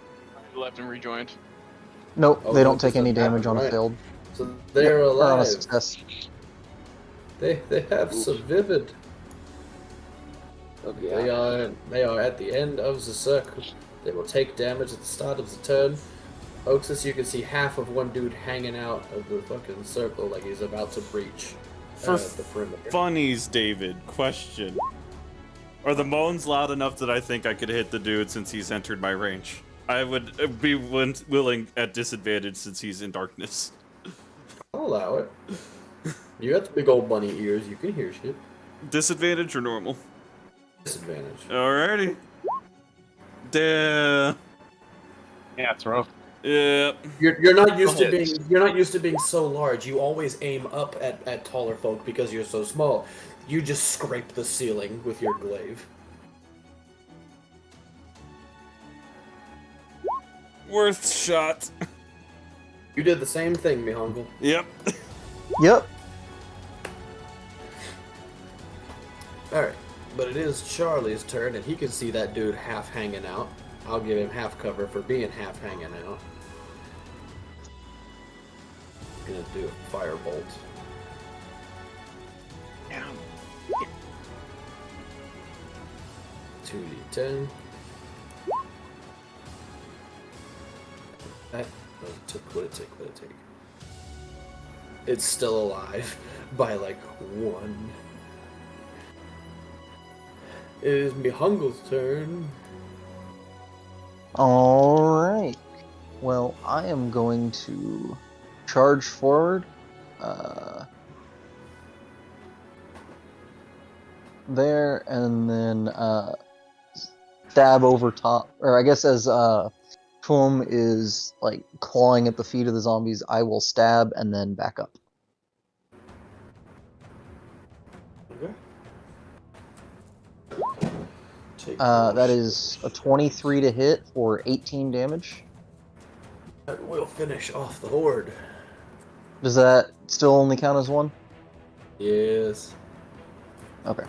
I left and rejoined. Nope, Oh, they don't it take just any happened, damage on a right. failed. So they're Or on a alive. success. They have some vivid. They are at the end of the circle. They will take damage at the start of the turn. Oxus, you can see half of one dude hanging out of the fucking circle like he's about to breach For the perimeter. Funnies, David. Question. Are the moans loud enough that I think I could hit the dude since he's entered my range? I would be willing at disadvantage since he's in darkness. I'll allow it. You got the big old bunny ears. You can hear shit. Disadvantage or normal? Disadvantage. Alrighty. Damn. Yeah, it's rough. Yeah. You're not used to hits. being so large. You always aim up at taller folk because you're so small. You just scrape the ceiling with your glaive. Worth shot. You did the same thing, Mihongle. Yep. Yep. Alright, but it is Charlie's turn, and he can see that dude half hanging out. I'll give him half cover for being half hanging out. Gonna do a firebolt. Down. 2d10. What did it take? It's still alive by like 1. It is Mihongle's turn. Alright. Well, I am going to charge forward. There, and then stab over top. Or I guess as Tuum is like clawing at the feet of the zombies, I will stab and then back up. Okay. That is a 23 to hit for 18 damage. That will finish off the horde. Does that still only count as 1? Yes. Okay.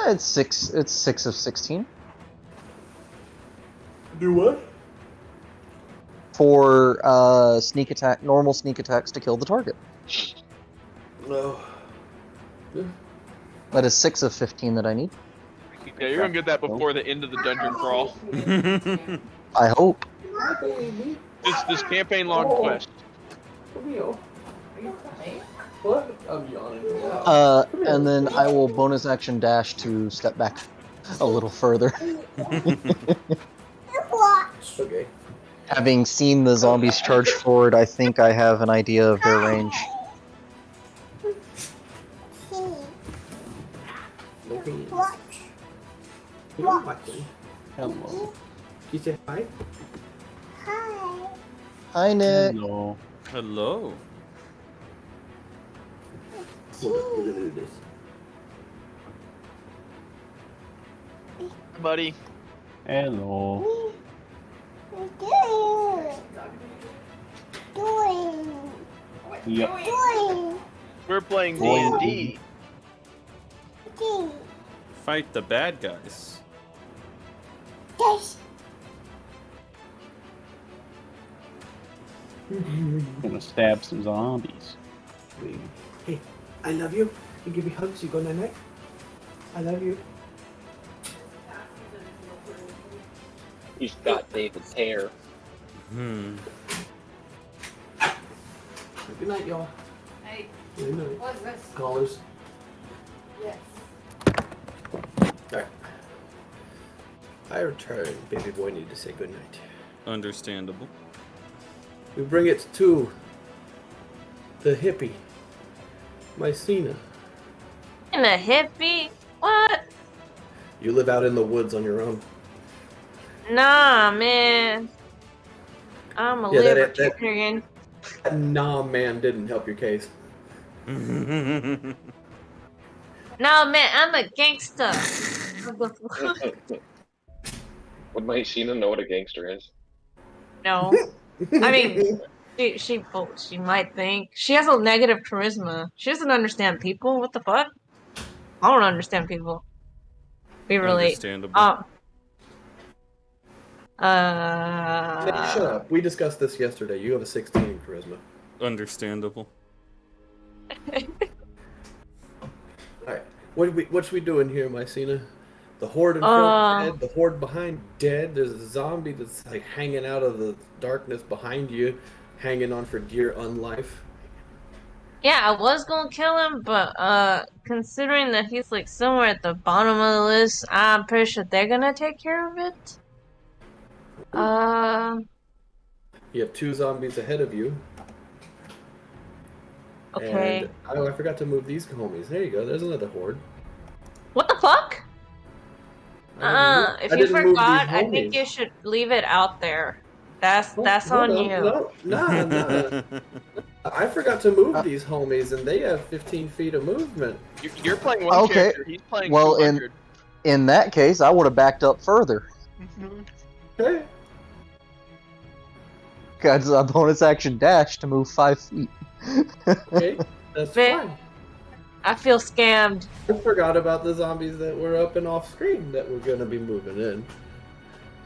It's 6. It's 6 of 16 Do what? for sneak attack, normal sneak attacks to kill the target. No. That is 6 of 15 that I need. Yeah, you're gonna get that before the end of the dungeon crawl. I hope. This campaign long quest. What? I'm yawning. And then I will bonus action dash to step back a little further. Okay. Having seen the zombies charge forward, I think I have an idea of their range. Hello. You say hi? Hi, Nick. Hello. Hello. We're gonna do this. Buddy. Hello. Yep. We're playing Boing. D&D. Fight the bad guys. Gonna stab some zombies. Hey, I love you. You give me hugs. You go night night. I love you. He's got David's hair. Hmm. Good night, y'all. Hey, Good night. what's this? Callers. Yes. Alright. I return. Baby boy needed to say good night. Understandable. We bring it to the hippie, Mycena. In a hippie? What? You live out in the woods on your own. Nah, man. I'm a Yeah, that- libertarian. That nah man didn't help your case. Nah, man, I'm a gangster. Would Mycena know what a gangster is? No. I mean, she might think. She has a negative charisma. She doesn't understand people. What the fuck? I don't understand people. We relate. Understandable. Hey, shut up. We discussed this yesterday. You have a 16 in charisma. Understandable. Alright. What's we doing here, Mycena? The horde in front dead, the horde behind dead. There's a zombie that's like hanging out of the darkness behind you, hanging on for dear unlife. Yeah, I was gonna kill him, but considering that he's like somewhere at the bottom of the list, I'm pretty sure they're gonna take care of it. Uh, You have 2 zombies ahead of you, okay. and I forgot to move these homies. There you go. There's another horde. What the fuck? If I you didn't move these forgot, I think you homies. should leave it out there. That's Hold on on, you. no, nah. I forgot to move these homies, and they have 15 feet of movement. You're playing one Okay, character. He's playing well, 200. in that case, I would have backed up further. Okay. Got a bonus action dash to move 5 feet. Okay, that's Man. fine. I feel scammed. I forgot about the zombies that were up and off screen that were gonna be moving in.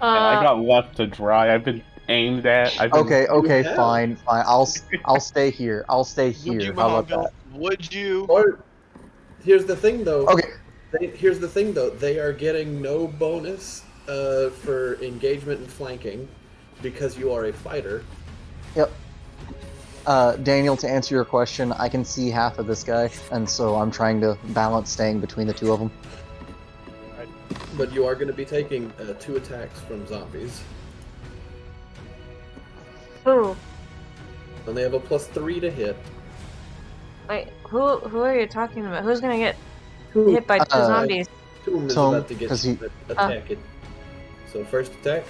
I got left to dry. I've been aimed at. I've been... Okay, have. fine. I'll stay here. I'll stay Would here. you, How about Mahonville? that? Would you? Or here's the thing, though. Okay. Here's the thing, though. They are getting no bonus for engagement and flanking because you are a fighter. Yep. Daniel, to answer your question, I can see half of this guy, and so I'm trying to balance staying between the 2 of them. But you are going to be taking 2 attacks from zombies. Who? And they have a +3 to hit. Wait, who are you talking about? Who's gonna get hit by 2 zombies? Toom is Tom, about to get 'cause he- attacked. So first attack.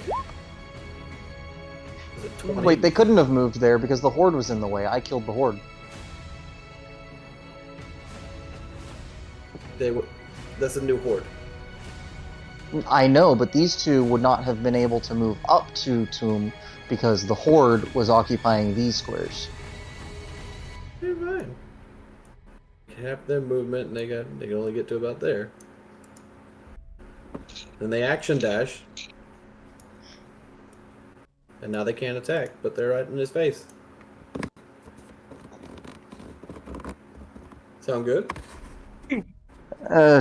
Is it 20? Wait, they couldn't have moved there because the horde was in the way. I killed the horde. That's a new horde. I know, but these 2 would not have been able to move up to Tomb because the horde was occupying these squares. You're fine. Cap their movement, and they can only get to about there. Then they action dash, and now they can't attack, but they're right in his face. Sound good?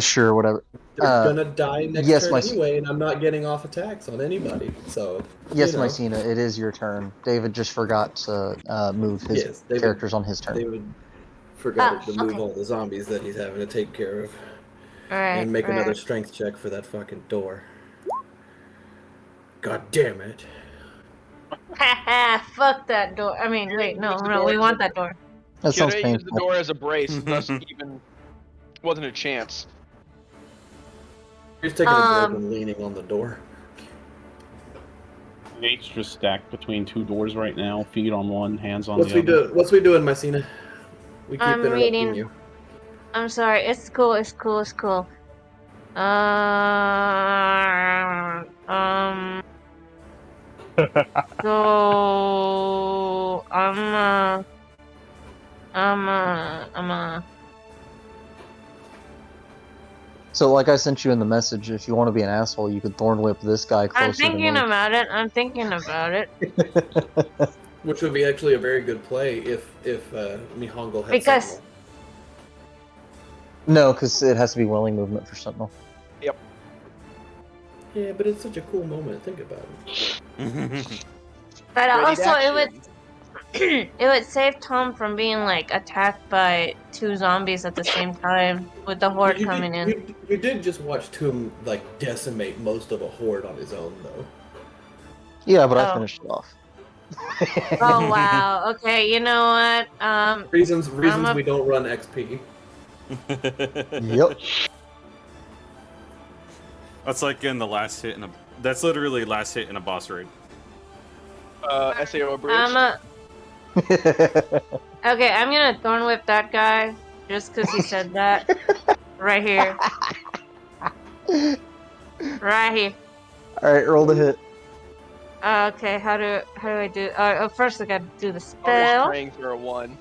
Sure, whatever. They're gonna die next yes, turn my- anyway, and I'm not getting off attacks on anybody. So Yes, you know. Mycena, it is your turn. David just forgot to move his Yes, David- characters on his turn. David forgot to move okay. all the zombies that he's having to take care of, Alright. and make another strength check for that fucking door. God damn it! Haha, fuck that door. I mean, wait, no, we want that door. That sounds Kira used the painful. door as a brace, thus even wasn't a chance. He's taking a break and leaning on the door. Nate's just stacked between 2 doors right now. Feet on one, hands on What's the other. What's we doing, Mycena? We keep I'm interrupting reading. you. I'm sorry. It's cool. It's cool. It's cool. So So, like I sent you in the message, if you want to be an asshole, you could thorn whip this guy closer I'm thinking to me. about it. I'm thinking about it. Which would be actually a very good play if Mihongo had Because- Sentinel. No, because it has to be willing movement for Sentinel. Yeah, but it's such a cool moment. Think about it. But Ready to also, it would action. it would save Tom from being like attacked by 2 zombies at the same time with the horde You coming did, in. You did just watch Toom like decimate most of a horde on his own, though. Yeah, but I Oh. finished it off. Oh wow. Okay, you know what? Reasons a- we don't run XP. Yep. That's like in the last hit in a. That's literally last hit in a boss raid. SAO bridge. Okay, I'm gonna thorn whip that guy just because he said that. Right here. Right here. Alright, roll the hit. Okay, how do I do? First I gotta do the Always spell. praying for a 1.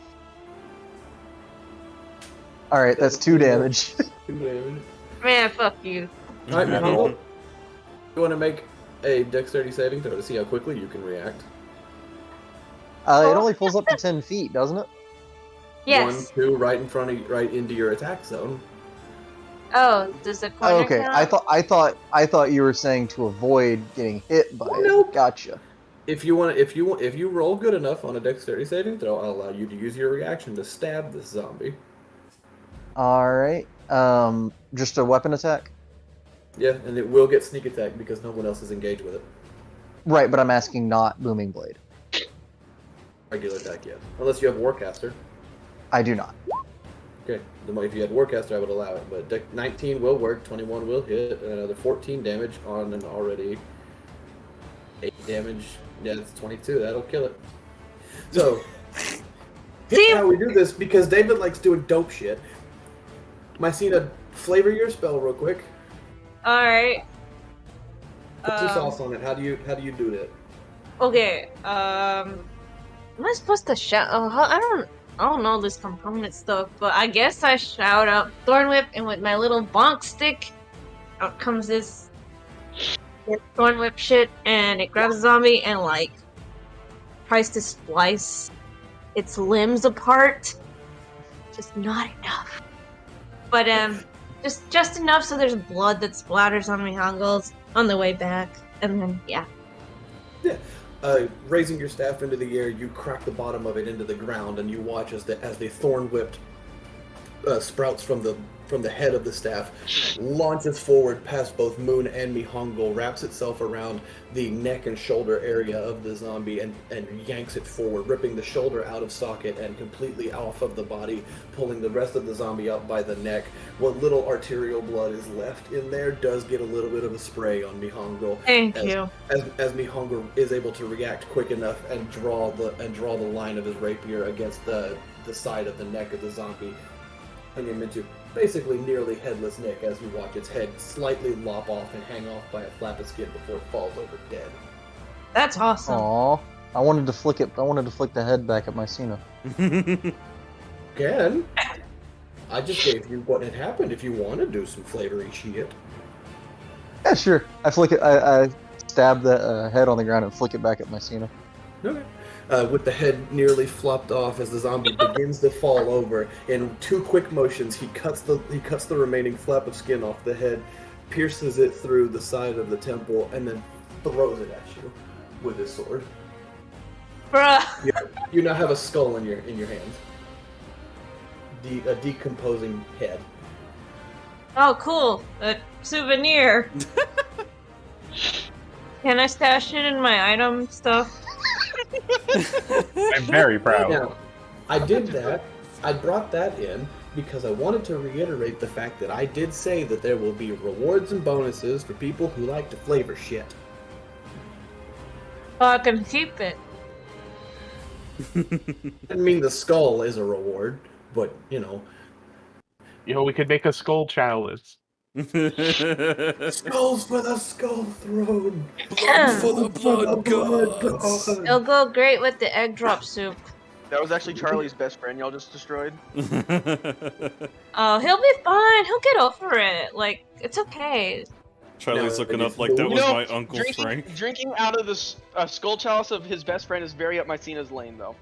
Alright, that's 2 damage. Man, fuck you. All right, Mihongo. You want to make a dexterity saving throw to see how quickly you can react? It only pulls up to 10 feet, doesn't it? Yes. 1, 2, right in front of, right into your attack zone. Oh, does the corner Oh, okay, count? I thought you were saying to avoid getting hit by Oh, it. no. Gotcha. if you roll good enough on a dexterity saving throw, I'll allow you to use your reaction to stab this zombie. All right. Just a weapon attack. Yeah, and it will get sneak attack because no one else is engaged with it. Right, but I'm asking not booming blade. Regular attack, yeah. Unless you have Warcaster. I do not. Okay, then if you had Warcaster, I would allow it. But 19 will work, 21 will hit, and another 14 damage on an already 8 damage. Yeah, it's 22. That'll kill it. So, here's how we do this because David likes doing dope shit. Mycena, flavor your spell real quick. All right. Put some sauce on it. How do you do that? Okay. Am I supposed to shout? Oh, I don't know this component stuff, but I guess I shout out Thorn Whip, and with my little bonk stick, out comes this Thorn Whip shit, and it grabs a zombie and like tries to splice its limbs apart. Just not enough. But just enough so there's blood that splatters on Mihangles on the way back, and then yeah. Yeah. Raising your staff into the air, you crack the bottom of it into the ground, and you watch as the thorn whipped sprouts from the head of the staff launches forward past both Moon and Mihongo, wraps itself around the neck and shoulder area of the zombie, and yanks it forward, ripping the shoulder out of socket and completely off of the body, pulling the rest of the zombie up by the neck. What little arterial blood is left in there does get a little bit of a spray on Mihongo. Thank you. As Mihongo is able to react quick enough and draw the line of his rapier against the side of the neck of the zombie, and him into basically nearly headless Nick as you watch its head slightly lop off and hang off by a flap of skin before it falls over dead. That's awesome. Aw. I wanted to flick it. I wanted to flick the head back at Mycena. Again, I just gave you what had happened if you want to do some flavory shit. Yeah, sure. I flick it. I stab the head on the ground and flick it back at Mycena. Okay. With the head nearly flopped off as the zombie begins to fall over, in 2 quick motions, he cuts the remaining flap of skin off the head, pierces it through the side of the temple, and then throws it at you with his sword. Bruh. You now have a skull in your hands. A decomposing head. Oh, cool. A souvenir. Can I stash it in my item stuff? I'm very proud. Now, I did that. I brought that in because I wanted to reiterate the fact that I did say that there will be rewards and bonuses for people who like to flavor shit. Oh, I can keep it. I mean, the skull is a reward, but you know. We could make a skull chalice. Skulls for the skull throne! Blood for the blood gods! It'll go great with the egg drop soup. That was actually Charlie's best friend y'all just destroyed. Oh, he'll be fine. He'll get over it. Like, it's okay. Charlie's No, looking it up is like that blue. was my Uncle drinking, Frank. Drinking out of the skull chalice of his best friend is very up Mycena's lane, though.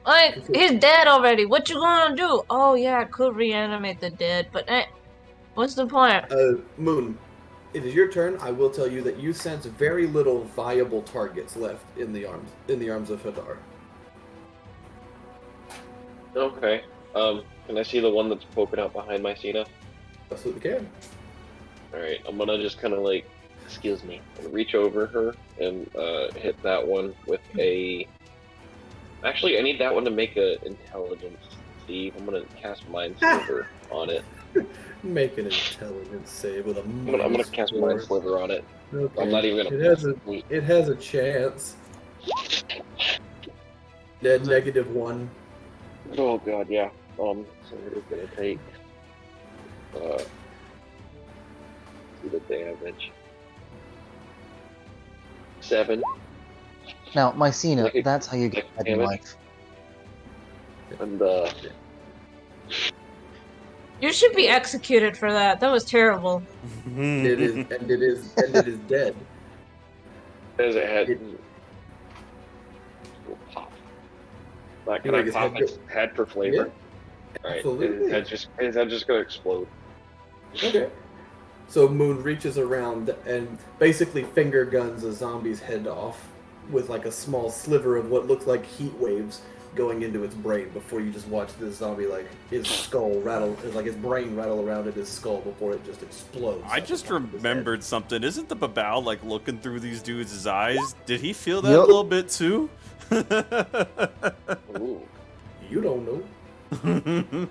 Like, he's dead already. What you gonna do? Oh, yeah, I could reanimate the dead, but what's the point? Moon, it is your turn. I will tell you that you sense very little viable targets left in the arms of Hadar. Okay. Can I see the one that's poking out behind Mycena? Absolutely can. Alright, I'm gonna just kind of like, excuse me, I'm gonna reach over her and hit that one with a... Actually, I need that one to make a intelligence. See, I'm gonna cast Mind Sliver on it. Make an intelligence save with a I'm gonna cast Mind Sliver on it. Okay. I'm not even gonna. It has a chance. Dead -1. Oh god, yeah. So it is gonna take. See the damage. 7. Now, Mycena, Like a- that's how you get like ahead in damage. life. And You should be executed for that. That was terrible. It is dead. there's a head. It- Will pop. Like, You can I make his pop head its head for flavor? Alright, absolutely. his head's just gonna explode. Okay. So Moon reaches around and basically finger guns a zombie's head off with like a small sliver of what looks like heat waves going into its brain before you just watch this zombie like his skull rattle, like his brain rattle around in his skull before it just explodes. I just remembered something. Isn't the Babao like looking through these dudes' eyes? Did he feel that Yep. a little bit too? Ooh. You don't know.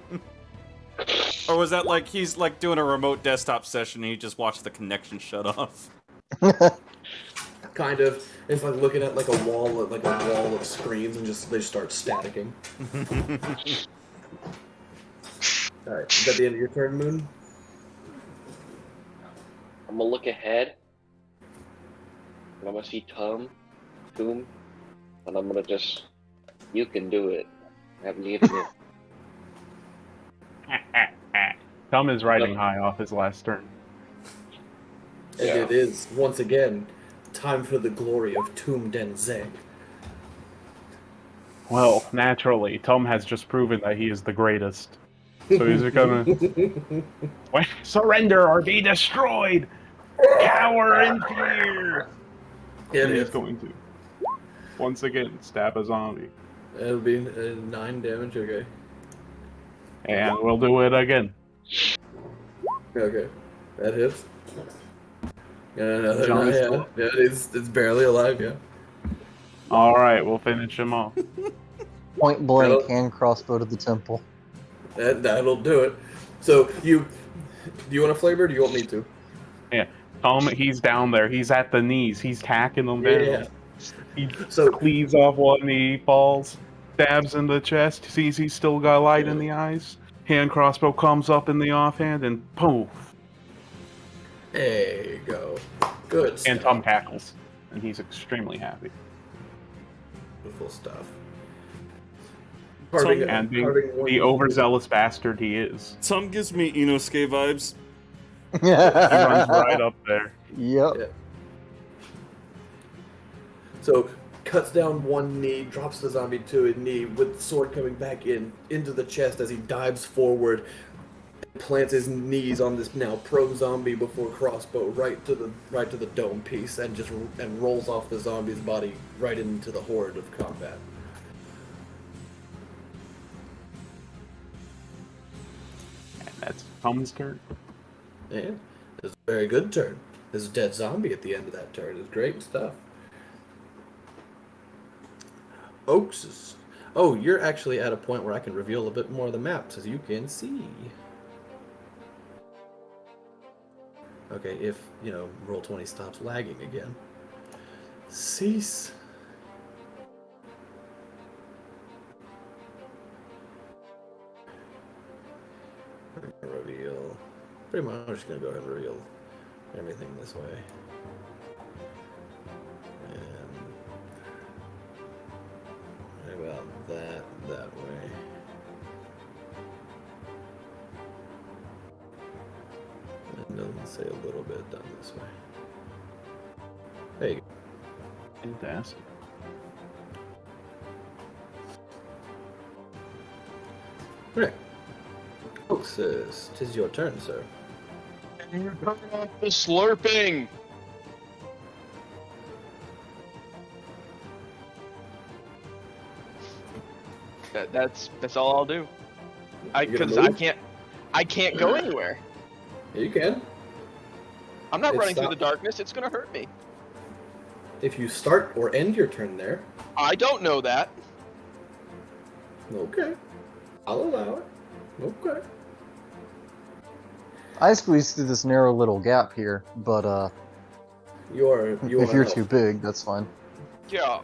Or was that like he's like doing a remote desktop session and he just watched the connection shut off? Kind of. It's like looking at like a wall of screens and just they start staticking. All right, is that the end of your turn, Moon? I'm gonna look ahead. And I'm gonna see Tom, and I'm gonna just, you can do it. I'm leaving it. Tom is riding high off his last turn. And Yeah. it is once again time for the glory of Tomb Denzeg. Well, naturally, Tom has just proven that he is the greatest. So he's gonna surrender or be destroyed. Cower in fear. Yeah, And it he's is. going to once again stab a zombie, It'll be 9 damage. Okay. and we'll do it again. Okay, that hits. Yeah, another John is yeah, still- yeah, it's barely alive. Yeah. All right, we'll finish him off. Point blank, That'll- hand crossbow to the temple. That'll do it. So do you want a flavor? Or do you want me to? Yeah, Tom, he's down there. He's at the knees. He's tacking them down. Yeah. He So cleaves off one knee, falls, stabs in the chest, sees he's still got light in the eyes. Hand crossbow comes up in the offhand, and poof. there you go. Good stuff. And Tom cackles, and he's extremely happy. Beautiful stuff. And being the overzealous bastard he is, Tom gives me Inosuke vibes. he runs right up there. Yep. Yeah. So cuts down one knee, drops the zombie to a knee with the sword coming back into the chest as he dives forward, plants his knees on this now prone zombie before crossbow right to the dome piece and rolls off the zombie's body right into the horde of combat. And that's Tom's turn. Yeah, it's a very good turn. There's a dead zombie at the end of that turn. It's great stuff. Oaks is... Oh, you're actually at a point where I can reveal a bit more of the map, as you can see. Okay, if, Roll20 stops lagging again. Cease. Reveal. Pretty much I'm just going to go ahead and reveal everything this way. And how about that way. It doesn't say a little bit done this way. There you go. Fantastic. Okay. Folks, 'tis your turn, sir. Turn off the slurping. That's all I'll do. You gonna Because move? I can't go anywhere. Yeah, you can. I'm not It's running through not- the darkness. It's gonna hurt me. If you start or end your turn there, I don't know that. okay. I'll allow it. Okay. I squeezed through this narrow little gap here, but You if are you're too big, that's fine. Yeah.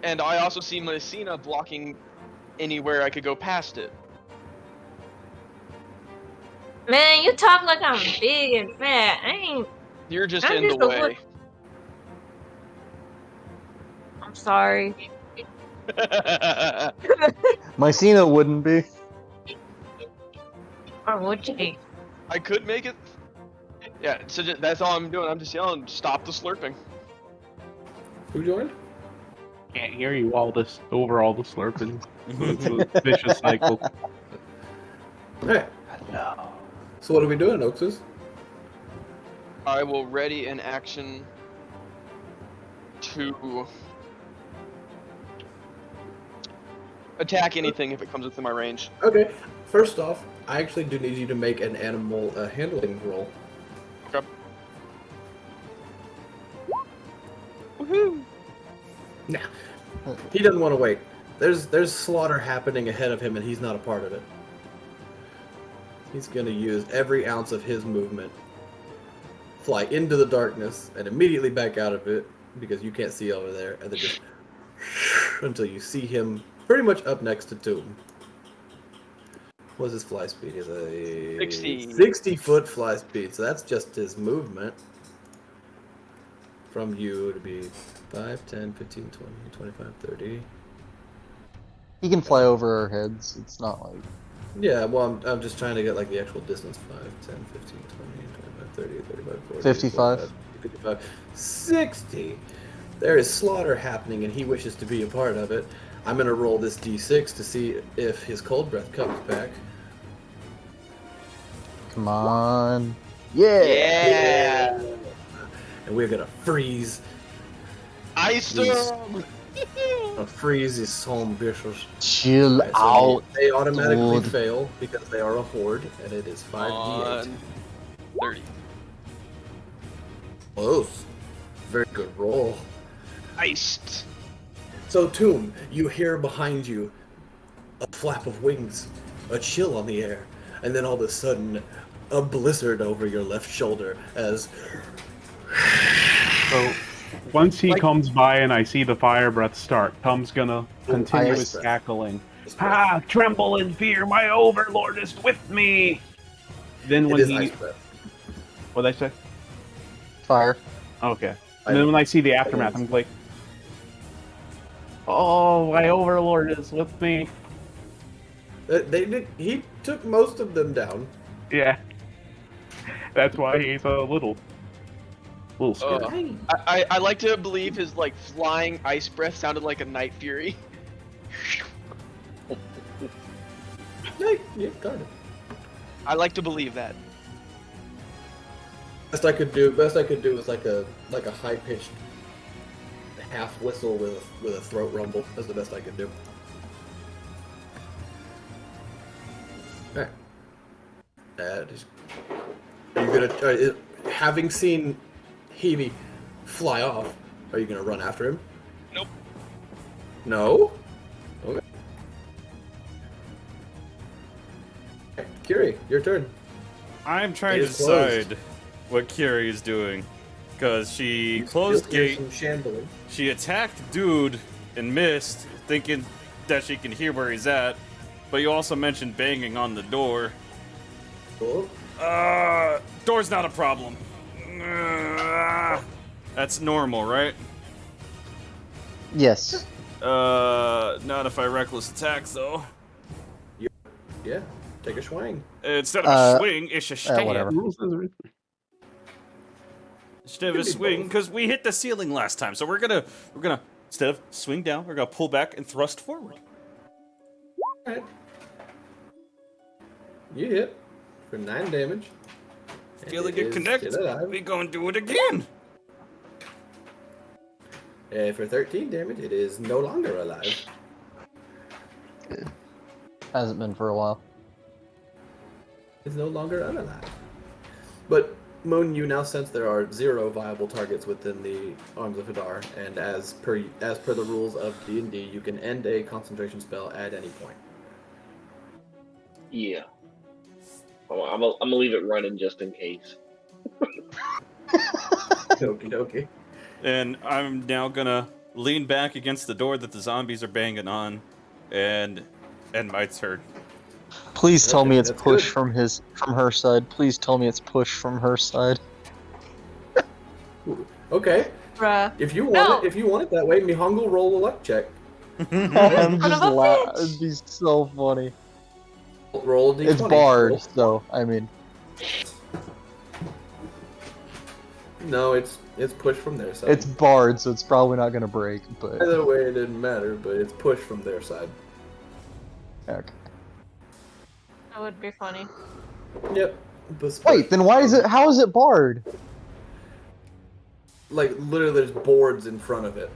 And I also see Messina blocking anywhere I could go past it. Man, you talk like I'm big and fat. I ain't. You're just I'm in just the a way. I'm sorry. Mycena wouldn't be. Or would you? I could make it. Yeah, so that's all I'm doing. I'm just yelling, stop the slurping. Who joined? Can't hear you all the slurping. It's a vicious cycle. Okay. Hello. So what are we doing, Oakses? I will ready an action to attack anything if it comes within my range. Okay. First off, I actually do need you to make an animal handling roll. Okay. Woohoo! Nah, he doesn't want to wait. There's slaughter happening ahead of him, and he's not a part of it. He's gonna use every ounce of his movement, fly into the darkness, and immediately back out of it because you can't see over there, and then just until you see him pretty much up next to Tomb. What's his fly speed? He's a 60-foot fly speed, so that's just his movement. From you to be 5, 10, 15, 20, 25, 30. He can fly over our heads. It's not like. Yeah, well, I'm just trying to get like the actual distance. 5, 10, 15, 20, 25, 30, 35, 40, 55. 45, 55, 60. There is slaughter happening, and he wishes to be a part of it. I'm going to roll this d6 to see if his cold breath comes back. Come on. Yeah. Yeah! And we're going to freeze. Ice storm! Freeze these home bishops. Chill Right, so out. they automatically dude. fail because they are a horde, and it is 5d8. On 30. Close. Very good roll. Iced. So, Tomb, you hear behind you a flap of wings, a chill on the air, and then all of a sudden, a blizzard over your left shoulder as... So once he Like- comes by and I see the fire breath start, Tom's gonna continue ice his breath. cackling. Ah, tremble in fear, my overlord is with me! Then It when is he... ice breath. What'd I say? Fire. Okay. And then when I see the aftermath, I'm like... Oh, my overlord is with me. He took most of them down. Yeah. That's why he's a little scared. I like to believe his like flying ice breath sounded like a night fury. Yeah, kind of. I like to believe that. Best I could do was like a high pitched half whistle with a throat rumble. That's the best I could do. Alright. Are you gonna having seen Hebe fly off? Are you gonna run after him? Nope. No. Okay. Kiri, your turn. I'm trying Gate to is closed. decide what Kiri is doing. Because she closed You'll hear gate, some shambling. she attacked dude and missed, thinking that she can hear where he's at. But you also mentioned banging on the door. Cool. Door's not a problem. That's normal, right? Yes. Not if I reckless attack, though. Yeah. Take a swing. Instead of a swing, it's a whatever. stab. Instead of a Could be swing, both. because we hit the ceiling last time, so we're gonna instead of swing down, we're gonna pull back and thrust forward. Alright. You hit for 9 damage. And Feel like it it is connects. still alive. We gonna do it again. For 13 damage, it is no longer alive. Hasn't been for a while. It's no longer unalive. But Moon, you now sense there are 0 viable targets within the Arms of Hadar, and as per the rules of D&D, you can end a concentration spell at any point. Yeah. I'm gonna leave it running just in case. Okie dokie. And I'm now gonna lean back against the door that the zombies are banging on, and end my turn. Please tell me it's That's push good. from her side. Please tell me it's push from her side. Okay. Bruh. If you want No. it, that way, Mihongo roll a luck check. I'm Son just of a bitch. It'd be so funny. Roll a d20. It's barred, so I mean, No, it's push from their side. it's barred, so it's probably not gonna break. But Either way, it didn't matter, but it's push from their side. okay. That would be funny. Yep. But Wait, then why is it? How is it barred? like literally there's boards in front of it.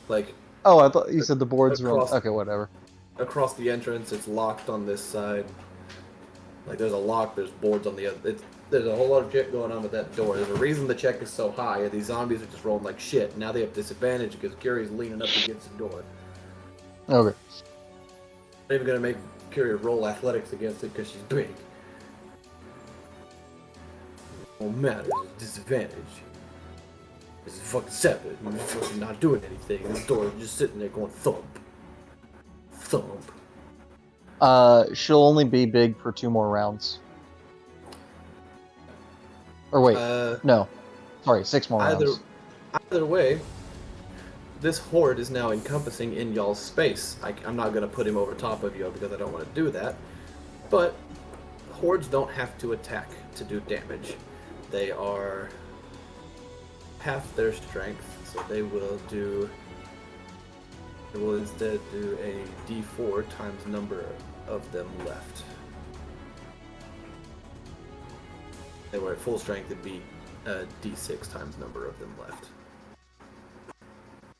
Like Oh, I thought you said the boards were on. across Okay, whatever. across the entrance, it's locked on this side. Like there's a lock, there's boards on the other. There's a whole lot of shit going on with that door. There's a reason the check is so high. These zombies are just rolling like shit. Now they have disadvantage because Kiri's leaning up against the door. Okay. Not even gonna make Kiri roll athletics against it because she's big. Won't matter. It's a disadvantage. This is fucking 7. You're fucking not doing anything. This door is just sitting there going thump. Thump. She'll only be big for 2 more rounds. Or wait, no. Sorry, 6 more rounds. Either way, this horde is now encompassing in y'all's space. I'm not gonna put him over top of you because I don't want to do that. But hordes don't have to attack to do damage. They are half their strength, so they will instead do a d4 times number of them left. They were at full strength, it'd be a d6 times number of them left.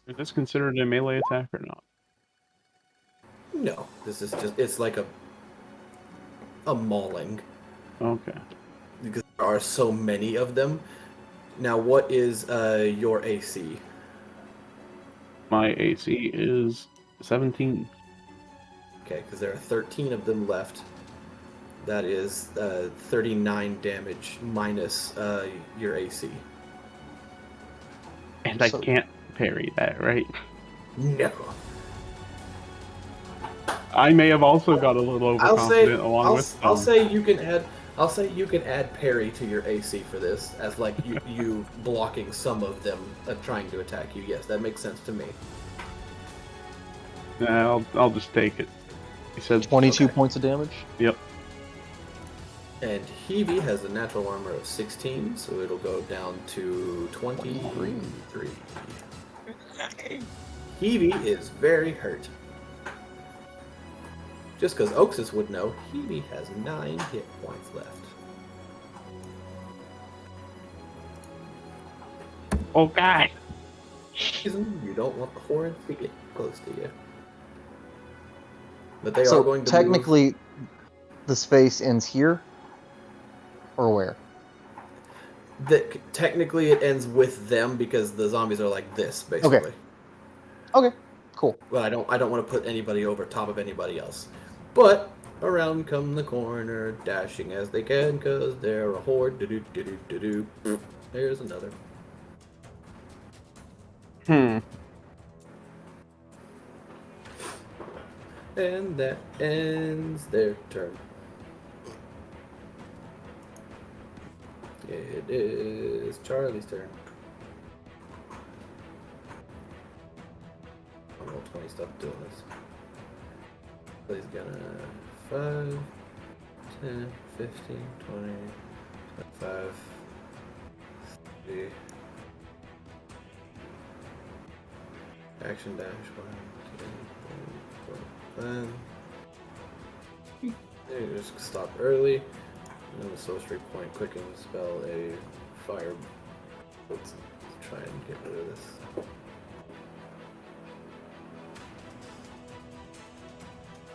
Is this considered a melee attack or not? No, this is just, it's like a mauling. Okay. Because there are so many of them. Now, what is your AC? My AC is 17. Okay, because there are 13 of them left. That is 39 damage minus your AC. And I can't parry that, right? No. I may have also got a little overconfident along with I'll say you can add parry to your AC for this, as like you blocking some of them trying to attack you. Yes, that makes sense to me. Nah, I'll just take it. He said 22 Okay. points of damage? Yep. And Heavy has a natural armor of 16, so it'll go down to 23. Heavy is very hurt. Just because Oxus would know, Heavy has 9 hit points left. Oh god! Reason you don't want the hordes to get close to you. But they So are going to technically, the space ends here? Or where? technically it ends with them because the zombies are like this, basically. Okay, cool. But I don't want to put anybody over top of anybody else. But around come the corner, dashing as they can, cause they're a horde. Do-do-do-do-do. There's another. And that ends their turn. It is Charlie's turn. I'm roll 20 stuff doing this. So he's gonna 5, 10, 15, 20, 25, 30. Action dash 1, 2, 3, 4, 5. There you just stop early. And then the sorcery point quicken spell a fire. Let's try and get rid of this.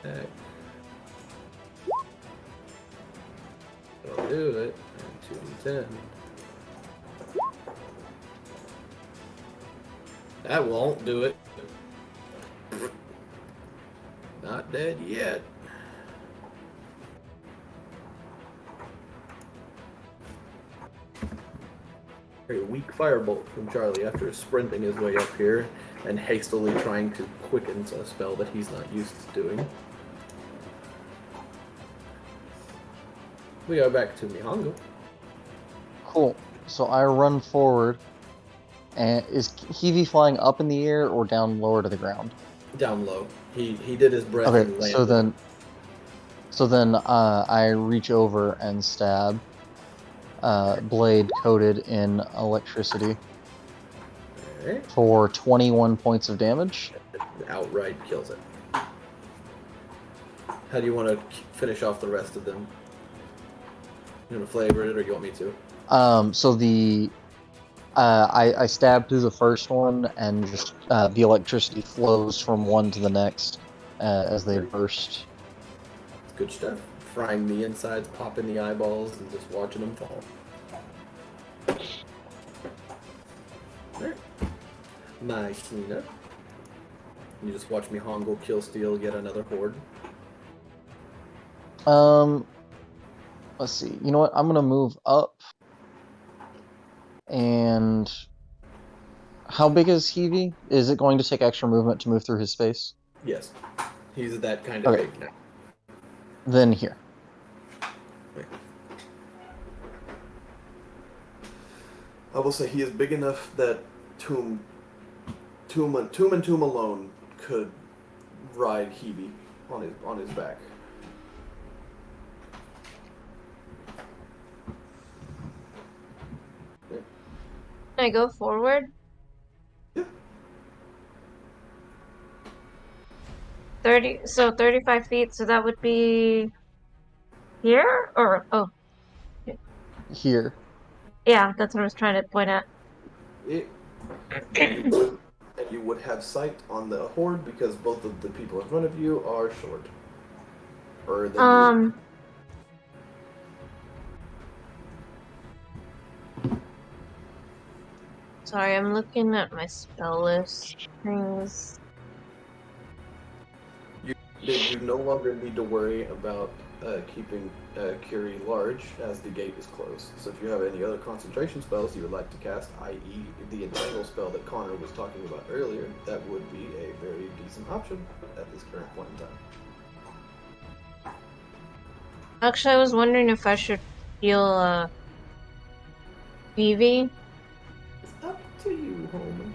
Heck. I'll do it. And 2d10. That won't do it. Not dead yet. Very weak firebolt from Charlie after sprinting his way up here and hastily trying to quicken a spell that he's not used to doing. We are back to Mihango. Cool. So I run forward. And is Heavy flying up in the air or down lower to the ground? Down low. He did his breath Okay, and landed. so then I reach over and stab. Blade coated in electricity Alright. for 21 points of damage. Outright kills it. How do you want to finish off the rest of them? You want to flavor it or you want me to? So I stab through the first one, and just the electricity flows from one to the next as they burst. It's good stuff. Frying the insides, popping the eyeballs, and just watching them fall. Alright. My cleanup. You just watch me Hongo kill steal yet another horde. Let's see. You know what? I'm gonna move up. And how big is Heavy? Is it going to take extra movement to move through his space? Yes. He's that kind of Okay. big now. Then here. I will say he is big enough that Tomb alone could ride Hebe on his back. Can I go forward? Yeah. 35 feet, so that would be here? Or, oh, Here. yeah, that's what I was trying to point at. And you would have sight on the horde because both of the people in front of you are short. Or than Sorry, I'm looking at my spell list things. you no longer need to worry about keeping Curie large as the gate is closed. So if you have any other concentration spells you would like to cast, i.e. the Entangle spell that Connor was talking about earlier, that would be a very decent option at this current point in time. Actually, I was wondering if I should heal Vivi. It's up to you, Holman.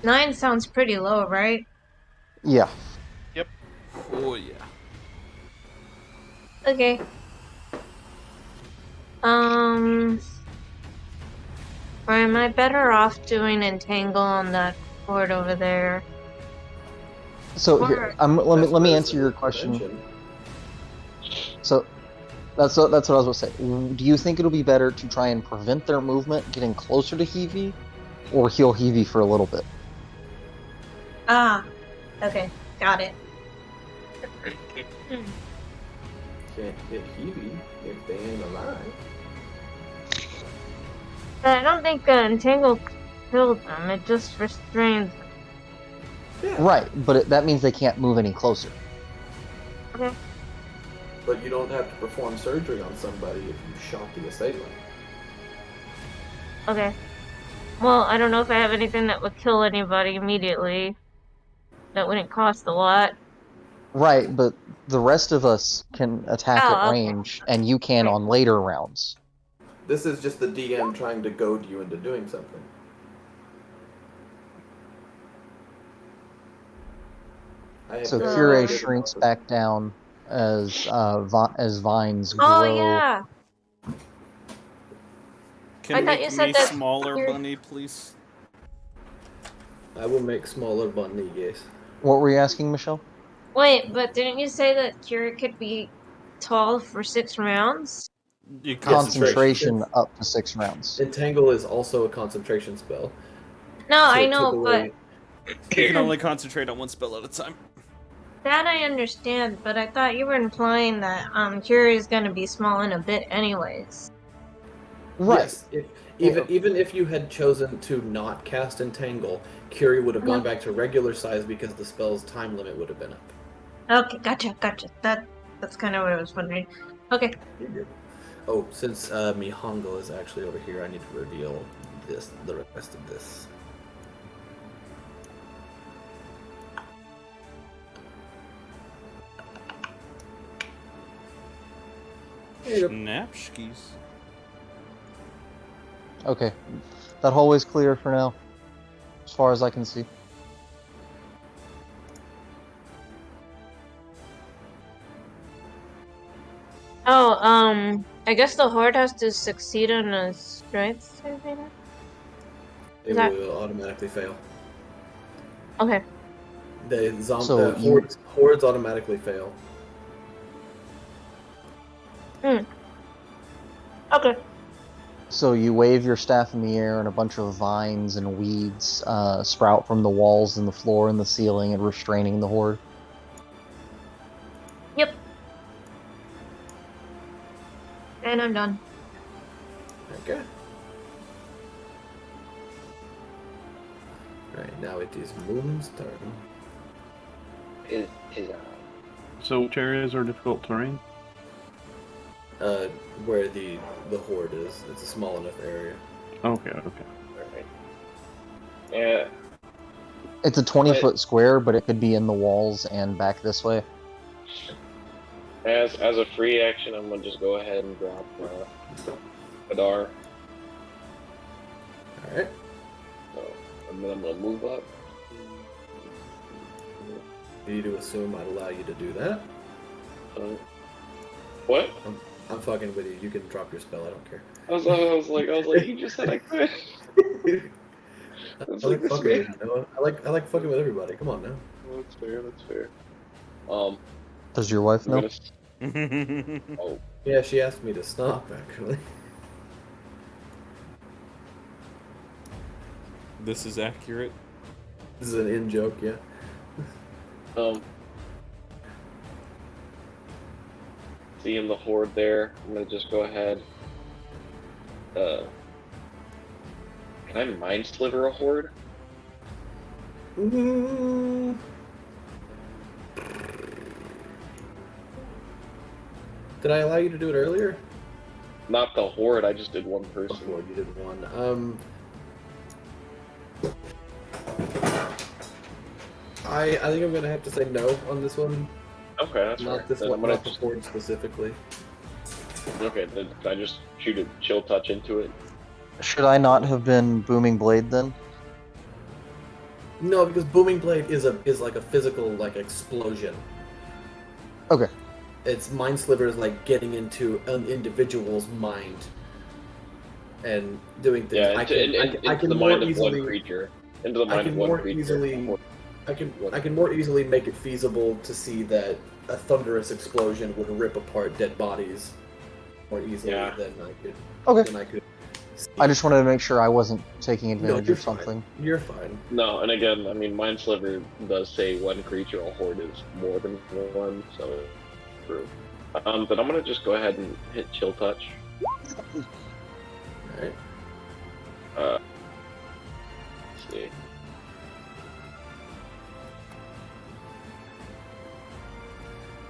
Nine sounds pretty low, right? Yeah. Oh yeah. Okay. Or am I better off doing Entangle on that board over there? So Or- here, let me answer your question. Prevention. So that's what I was going to say. Do you think it'll be better to try and prevent their movement getting closer to Heavy, or heal Heavy for a little bit? Ah, okay, got it. Can't hit Hebe if they ain't alive. I don't think Entangle killed them, it just restrains them. Yeah. Right, but that means they can't move any closer. Okay. But you don't have to perform surgery on somebody if you shot the assailant. Okay. Well, I don't know if I have anything that would kill anybody immediately. That wouldn't cost a lot. Right, but the rest of us can attack Oh, at okay. range, and you can Right. on later rounds. This is just the DM trying to goad you into doing something. I have So very Kyrie limited shrinks knowledge. back down as vines grow. Oh, yeah! Can I you thought make you said me that smaller, you're- bunny, please? I will make smaller bunny, yes. What were you asking, Michelle? Wait, but didn't you say that Kira could be tall for 6 rounds? You Concentration up to 6 rounds. Entangle is also a concentration spell. No, So I it know, took but away- You can only concentrate on one spell at a time. that I understand, but I thought you were implying that Kira is gonna be small in a bit anyways. Right. Yes, even if you had chosen to not cast Entangle, Curie would have gone back to regular size because the spell's time limit would have been up. Okay, gotcha. That's kind of what I was wondering. Okay. You're good. Oh, since Mihongo is actually over here, I need to reveal the rest of this. Snapskis. Okay. That hallway's clear for now, as far as I can see. Oh, I guess the horde has to succeed on a strength saving. It That- will automatically fail. Okay. The So you- hordes automatically fail. Okay. So you wave your staff in the air, and a bunch of vines and weeds sprout from the walls and the floor and the ceiling, and restraining the horde. Yep. And I'm done. Okay. Right, now it is Moon's turn. Is So which areas are difficult terrain? Where the horde is. It's a small enough area. Okay. alright. Yeah. It's a 20-foot square, but it could be in the walls and back this way. As a free action, I'm gonna just go ahead and drop Adar. Alright. So, and then I'm gonna move up. You to assume I'd allow you to do that. What? I'm fucking with you. You can drop your spell. I don't care. I was like, you just said I could. I That's like this fucking man. with you. Noah. I like fucking with everybody. Come on now. That's fair. That's fair. Does your wife I'm know? gonna. Oh, Yeah, she asked me to stop. Actually. This is accurate. This is an in joke. Yeah. Seeing the horde there, I'm gonna just go ahead. Can I mind sliver a horde? Mm. Did I allow you to do it earlier? Not the horde. I just did one person. Before you did one. I think I'm gonna have to say no on this one. Okay, that's Not right. this Then one. I'm gonna Not the horde specifically. Okay, then can I just shoot a chill touch into it? Should I not have been booming blade then? No, because booming blade is like a physical like explosion. Okay. It's mind sliver is like getting into an individual's mind and doing things. Yeah, I into can the more mind of easily. one creature. Into the I mind can of one more creature. easily. I can more easily make it feasible to see that a thunderous explosion would rip apart dead bodies more easily Yeah. than I could. Okay. Than I could. See. I just wanted to make sure I wasn't taking No, advantage you're of something. fine. You're fine. No, and again, I mean, mind sliver does say one creature. A horde is more than one, so true. But I'm gonna just go ahead and hit chill touch. Alright. Let's see.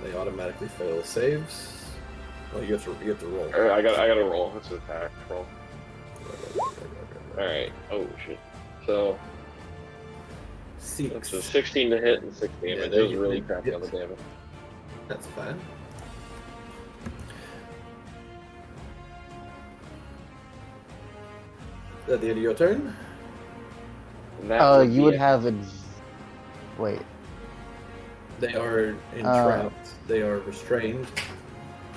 They automatically fail saves. Oh, you have to roll. Alright, I gotta roll. That's an attack roll. Alright. Oh shit. So Six. that's a 16 to hit and 6 damage. Yeah, It was really it- crappy on the it- damage. That's fine. Is that the end of your turn? And that You would be it. have wait. They are entrapped. They are restrained.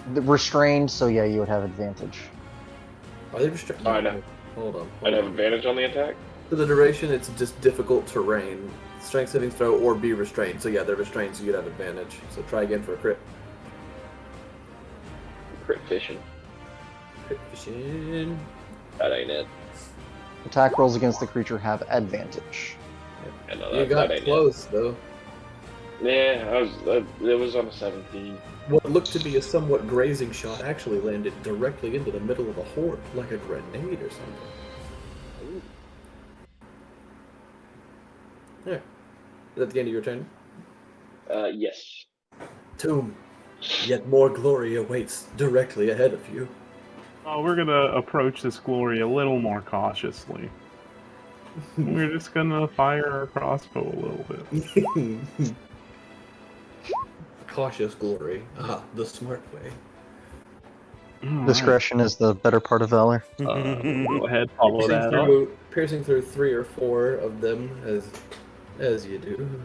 Restrained, so yeah, you would have advantage. Are they restrained? Oh, I know. Hold on. I'd Hold have on. advantage on the attack. For the duration, it's just difficult terrain. Strength saving throw or be restrained. So yeah, they're restrained, so you'd have advantage. So try again for a crit. Crit fishing. Crit vision. That ain't it. Attack rolls against the creature have advantage. Yeah, no, You that got ain't close though. it. Yeah, it was on a 17. What looked to be a somewhat grazing shot actually landed directly into the middle of a horde, like a grenade or something. There. Is that the end of your turn? Yes. Tomb. Yet more glory awaits directly ahead of you. Oh, we're gonna approach this glory a little more cautiously. We're just gonna fire our crossbow a little bit. Cautious glory. Ah, the smart way. Alright, Discretion is the better part of valor. go ahead, follow that up. Piercing through 3 or 4 of them, as you do,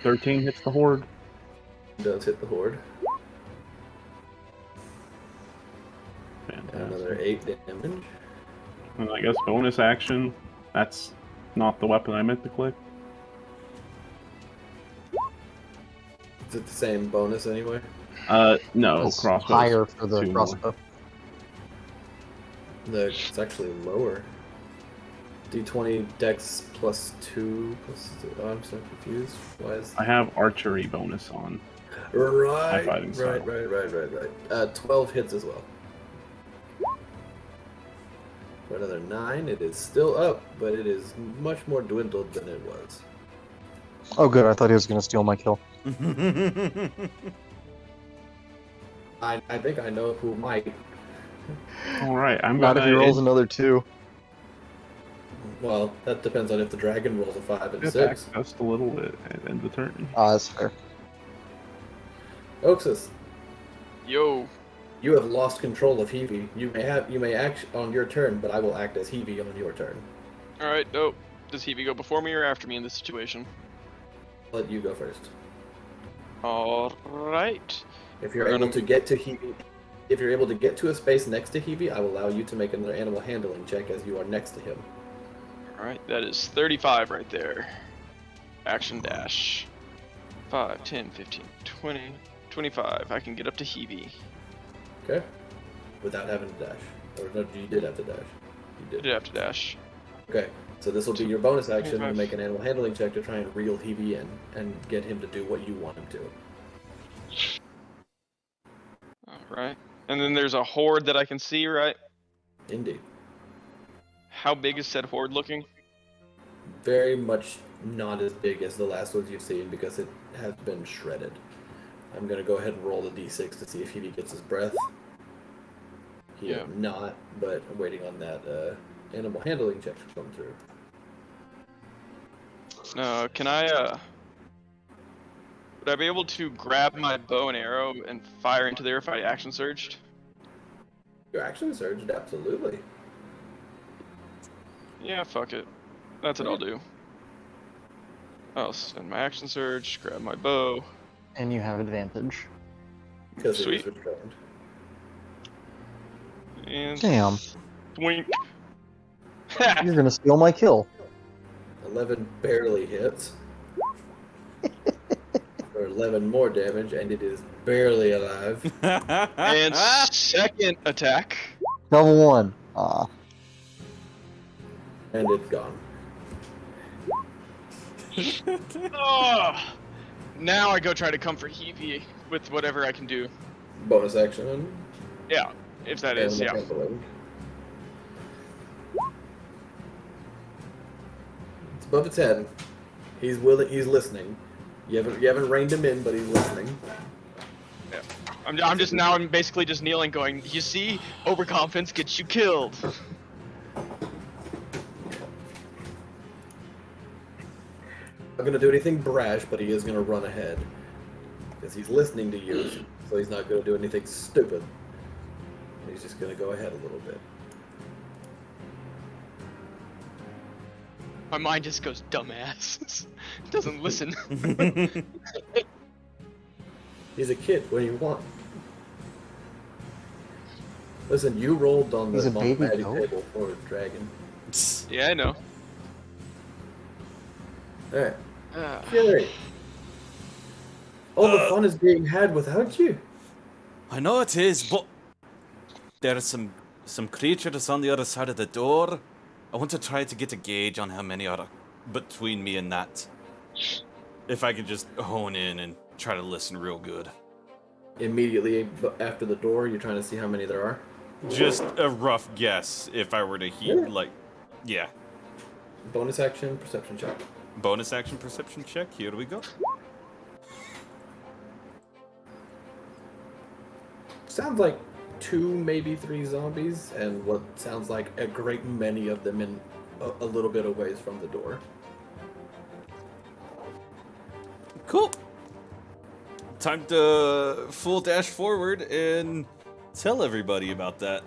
13 hits the horde. does hit the horde. Fantastic. Another 8 damage. And I guess bonus action. That's not the weapon I meant to click. Is it the same bonus anyway? No, It's crossbow. higher for the 2 more. crossbow. It's actually lower. D20 dex plus 2 plus. Oh, I'm so confused. Why is. I have archery bonus on. Right, fighting style. right. 12 hits as well. For another 9, it is still up, but it is much more dwindled than it was. Oh, good. I thought he was gonna steal my kill. I think I know who might. All right, I'm Not if he gonna. rolls another 2. Well, that depends on if the dragon rolls a 5 and Get 6. back just a little bit and end the turn. Ah, that's fair. Oxus, Yo. you have lost control of Heavy. You may act on your turn, but I will act as Heavy on your turn. All right. Dope. Does Heavy go before me or after me in this situation? Let you go first. All right. If you're We're able gonna- to get to Heavy, if you're able to get to a space next to Heavy, I will allow you to make another animal handling check as you are next to him. All right. That is 35 right there. Action dash. 5, 10, 15, 20, 25. I can get up to Heavy. Okay? Without having to dash. Or no, you did have to dash. You I did. did have to dash. Okay. So this will be your bonus action to 25. make an animal handling check to try and reel Heavy in and get him to do what you want him to. All right. And then there's a horde that I can see, right? Indeed. How big is said horde looking? Very much not as big as the last ones you've seen because it has been shredded. I'm gonna go ahead and roll the d6 to see if he gets his breath. He Yeah. did not, but I'm waiting on that animal handling check to come through. Can I, would I be able to grab my bow and arrow and fire into there if I action surged? Your action surged, absolutely. Yeah, fuck it. That's what I'll do. I'll spend my action surge, grab my bow. And you have advantage. Because it Sweet. is returned. And Damn. Twink. You're gonna steal my kill. 11 barely hits. For 11 more damage, and it is barely alive. And second attack. Level 1. Ah. And it's gone. Oh, now I go try to comfort Heavy with whatever I can do. Bonus action. Yeah, if that is, yeah. Handling. It's above its head. He's willing. He's listening. You haven't reined him in, but he's listening. I'm basically just kneeling, going. You see, overconfidence gets you killed. Not gonna do anything brash, but he is gonna run ahead because he's listening to you. So he's not gonna do anything stupid. He's just gonna go ahead a little bit. My mind just goes dumbass. Doesn't listen. He's a kid. What do you want? Listen, you rolled on He's the a baby Matty goat. table for a dragon. Yeah, I know. Alright. Ah. Fury. All the fun is being had without you. I know it is, but there are some creatures on the other side of the door. I want to try to get a gauge on how many are between me and that. If I could just hone in and try to listen real good. Immediately after the door, you're trying to see how many there are. Just a rough guess if I were to hear, yeah. Bonus action, perception check. Bonus action perception check, here we go. Sounds like 2, maybe 3 zombies, and what sounds like a great many of them in a little bit of ways from the door. Cool. Time to full dash forward and tell everybody about that.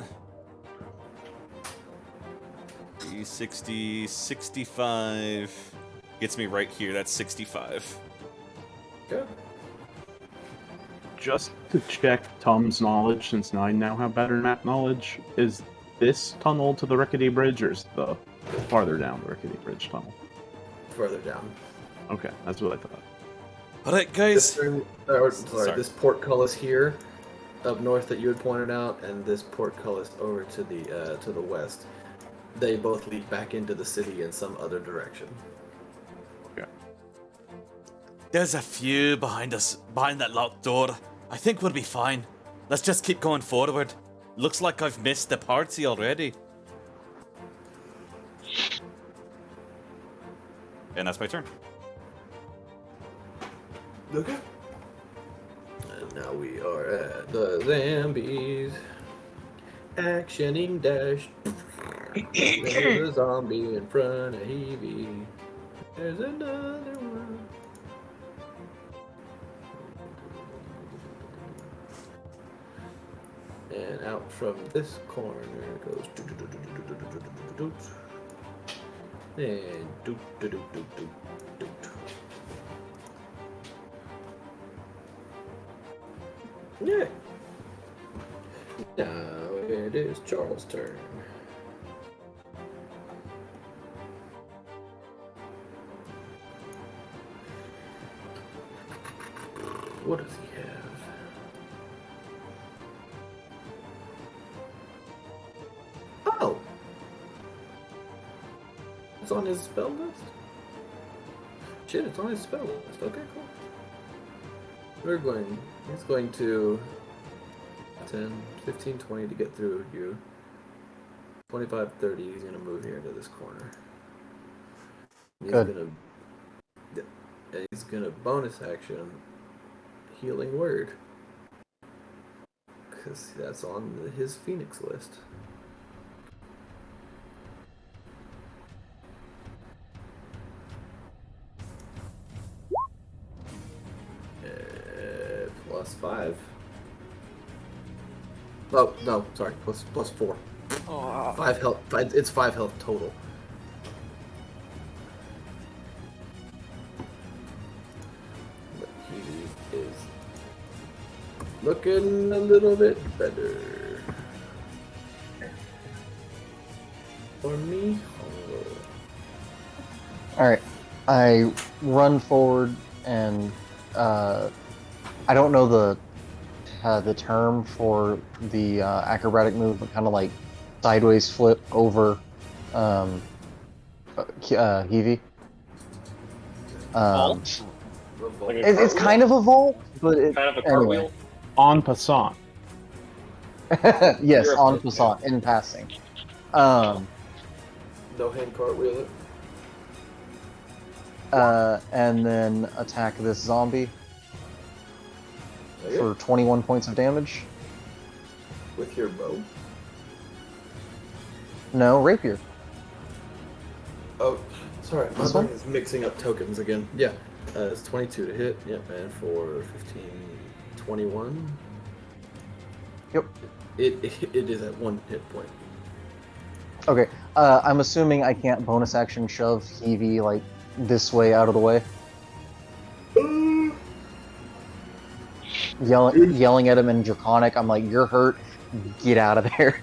60, 65. Gets me right here, that's 65. Okay. Just to check Tom's knowledge, since I now have better map knowledge, is this tunnel to the rickety bridge, or is the farther down the rickety bridge tunnel? Further down. Okay, that's what I thought. Alright, This, guys. sorry, this portcullis here, up north that you had pointed out, and this portcullis over to the west. They both lead back into the city in some other direction. There's a few behind us, behind that locked door. I think we'll be fine. Let's just keep going forward. Looks like I've missed the party already. And that's my turn. Okay. And now we are at the zombies. Actioning dash. There's a zombie in front of Evie. There's another one. And out from this corner goes and doot doot doot doot doot doot. Yeah. Now it is Charles' turn. What does he have? Oh! It's on his spell list? Shit, it's on his spell list. Okay, cool. He's going to 10, 15, 20 to get through you. 25, 30, he's going to move here into this corner. Good. He's going to bonus action Healing Word. Because that's on his Phoenix list. +5. Oh no, sorry, plus 4. Oh, 5 health. It's 5 health total. But he is looking a little bit better. For me. All right, I run forward and I don't know the term for the acrobatic move, but kind of like sideways flip over Heavy. vault. Like a It's kind of a vault, but it, kind of a anyway. cartwheel. En passant. Yes, You're a on pro- passant, in passing. No hand cartwheel it. And then attack this zombie Okay. for 21 points of damage. With your bow. No, rapier. Oh, sorry, my This brain one? is mixing up tokens again. Yeah, it's 22 to hit. Yep, and for 15, 21. Yep. It is at 1 hit point. Okay, I'm assuming I can't bonus action shove Heavy like this way out of the way. Yelling at him in Draconic, I'm like, "You're hurt. Get out of there."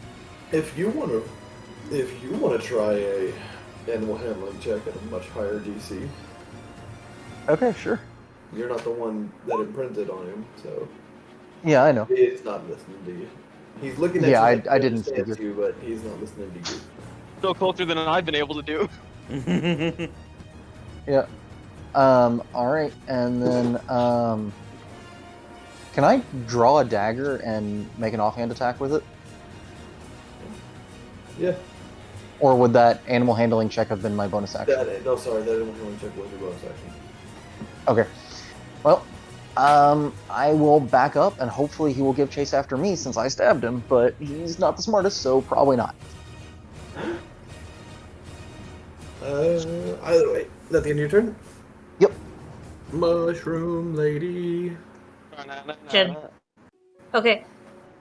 If you want to try a animal handling check at a much higher DC, Okay, sure. you're not the one that imprinted on him, so Yeah, I know. he's not listening to you. He's looking at Yeah, you. like I he didn't understands figure. you, but he's not listening to you. Still closer than I've been able to do. Yeah. All right, and then can I draw a dagger and make an offhand attack with it, Yeah. or would that animal handling check have been my bonus action? That animal handling check was your bonus action. Okay. Well, I will back up, and hopefully he will give chase after me since I stabbed him. But he's not the smartest, so probably not. Either way, is that the end of your turn? Yep. Mushroom lady. Jen. Okay.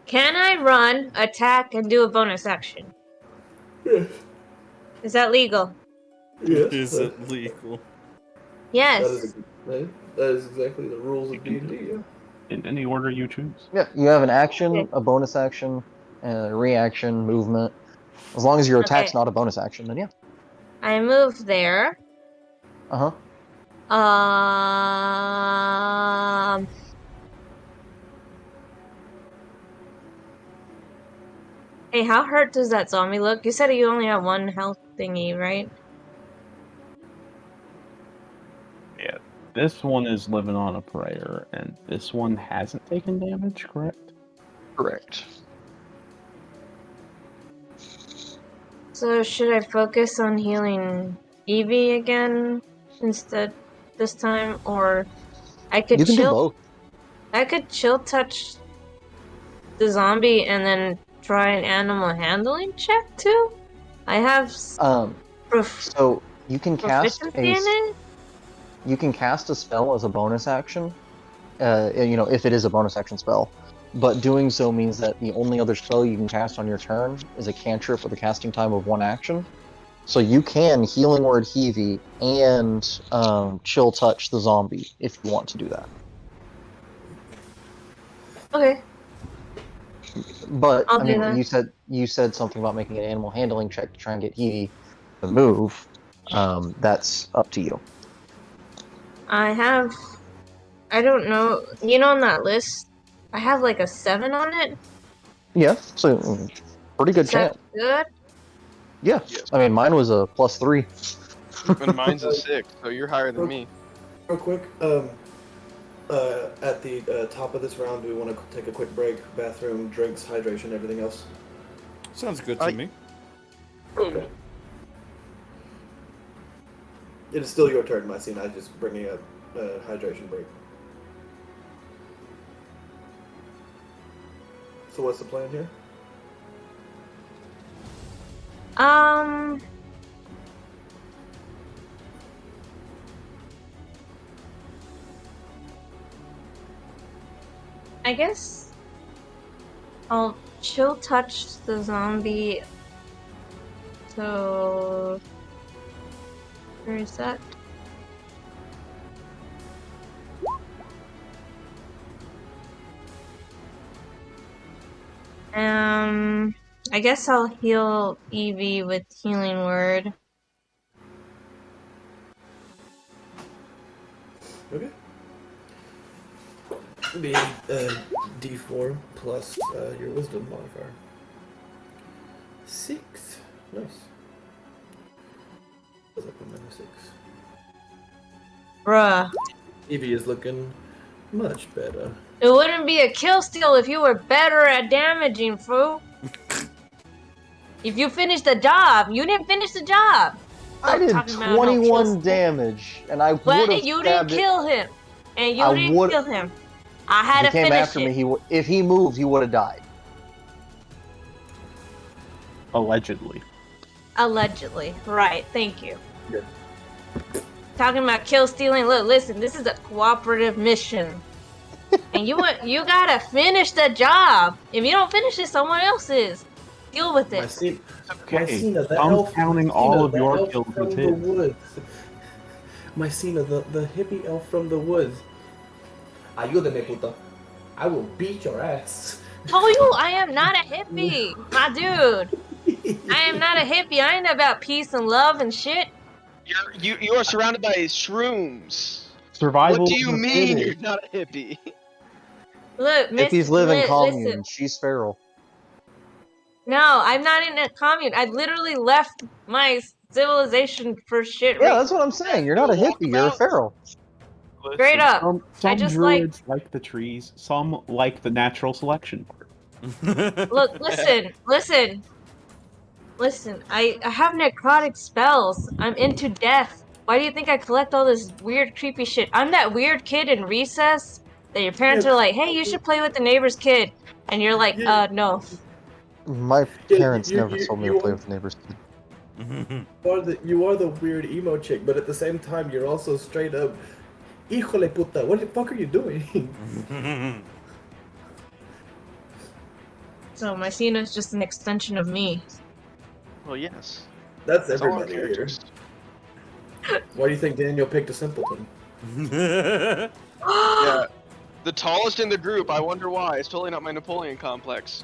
Can I run, attack, and do a bonus action? Yes. Is that legal? Yes. Is it legal? Yes. That is exactly the rules of D&D. Yeah. In any order you choose. Yeah, you have an action, Okay. a bonus action, a reaction, movement. As long as your attack's Okay. not a bonus action, then yeah. I move there. Uh huh. Um. Hey, how hurt does that zombie look? You said you only have one health thingy, right? Yeah. This one is living on a prayer, and this one hasn't taken damage, correct? Correct. So should I focus on healing Evie again instead this time, or I could You can do chill? both. I could chill touch the zombie and then try an animal handling check too. I have So you can cast proficiency in it. you can cast a spell as a bonus action. If it is a bonus action spell. But doing so means that the only other spell you can cast on your turn is a cantrip with a casting time of 1 action. So you can Healing Word Heavy and Chill Touch the zombie if you want to do that. Okay, But I'll I do mean, that. you said something about making an animal handling check to try and get Heavy to move. That's up to you. I have. I don't know. You know, on that list, I have like a 7 on it. Yeah, so pretty good Is that chance. good? Yeah, Yes. I mean, mine was a +3. And mine's a 6, so you're higher than me. Real quick, at the top of this round, do we want to take a quick break? Bathroom, drinks, hydration, everything else? Sounds good to me. Okay. It is still your turn, Mycene. I'm just bringing up a hydration break. So what's the plan here? I guess I'll chill touch the zombie. So where is that? I guess I'll heal Evie with Healing Word. Okay. Be D4 plus your Wisdom modifier. 6. Nice. Goes up to -6. Bruh. Evie is looking much better. It wouldn't be a kill steal if you were better at damaging, fool. If you finished the job, you didn't finish the job. I did Talking about no 21 kill steal. damage, and I would But have you didn't stabbed it. kill him. And you I didn't would- kill him. I had If to he came finish after it. me, if he moved, he would have died. Allegedly. Allegedly. Right, thank you. Good. Talking about kill stealing. Look, listen, this is a cooperative mission. And you gotta finish the job. If you don't finish it, someone else is. Deal with it. Mycene, Okay, Mycena, the I'm elf, counting Mycena, all of the your elf kills from as the his. woods. Mycena, the hippie elf from the woods. Ayúdame, puta. I will beat your ass. Told you I am not a hippie, my dude. I am not a hippie. I ain't about peace and love and shit. You are surrounded by shrooms. Survival What do you of the mean you're fittest. not a hippie? Look, If he's living commune, listen. she's feral. No, I'm not in a commune. I literally left my civilization for shit. Yeah, Right. that's what I'm saying. You're not a hippie, you're a Walkabout? feral. Straight up. Some I just like druids like the trees, some like the natural selection part. look, listen. I have necrotic spells. I'm into death. Why do you think I collect all this weird, creepy shit? I'm that weird kid in recess that your parents are like, hey, you should play with the neighbor's kid. And you're like, no. My Yeah, parents never told me to play with neighbors. You are the weird emo chick, but at the same time, you're also straight up. Híjole puta, what the fuck are you doing? So Mycena's just an extension of me. Well, yes. That's It's all our everybody here. characters. Why do you think Daniel picked a simpleton? Yeah. The tallest in the group. I wonder why. It's totally not my Napoleon complex.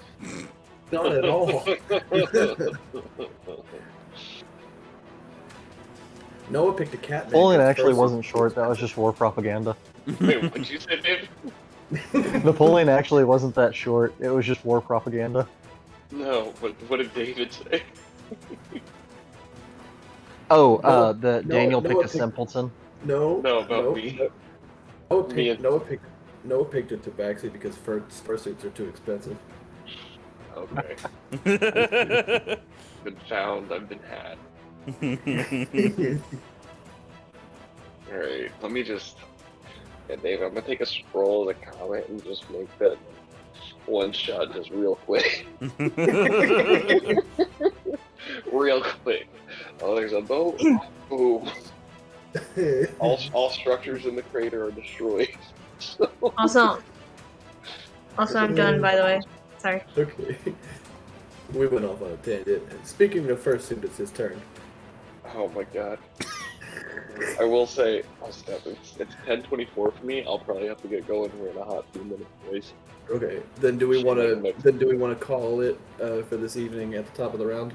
Not at all. Noah picked a cat. Napoleon actually wasn't short. That was just war propaganda. Wait, what'd you say, Dave? Napoleon actually wasn't that short. It was just war propaganda. No, what did David say? Oh, Noah Daniel picked a picked- simpleton. No, No, about me. Me and- Noah picked a tabaxi because fursuits are too expensive. Okay. Been found, I've been had. Alright, let me just... Yeah, Dave, I'm gonna take a scroll of the comment and just make that one shot just real quick. Real quick. Oh, there's a boat. Boom. All structures in the crater are destroyed. Also, I'm done, by the way. Sorry. Okay. We went off on a tangent. Speaking of fursuit, it's his turn. Oh my god. I will say, it's 10:24 for me. I'll probably have to get going. We're in a hot 2 minutes, boys. Okay. Then do we want to call it for this evening at the top of the round?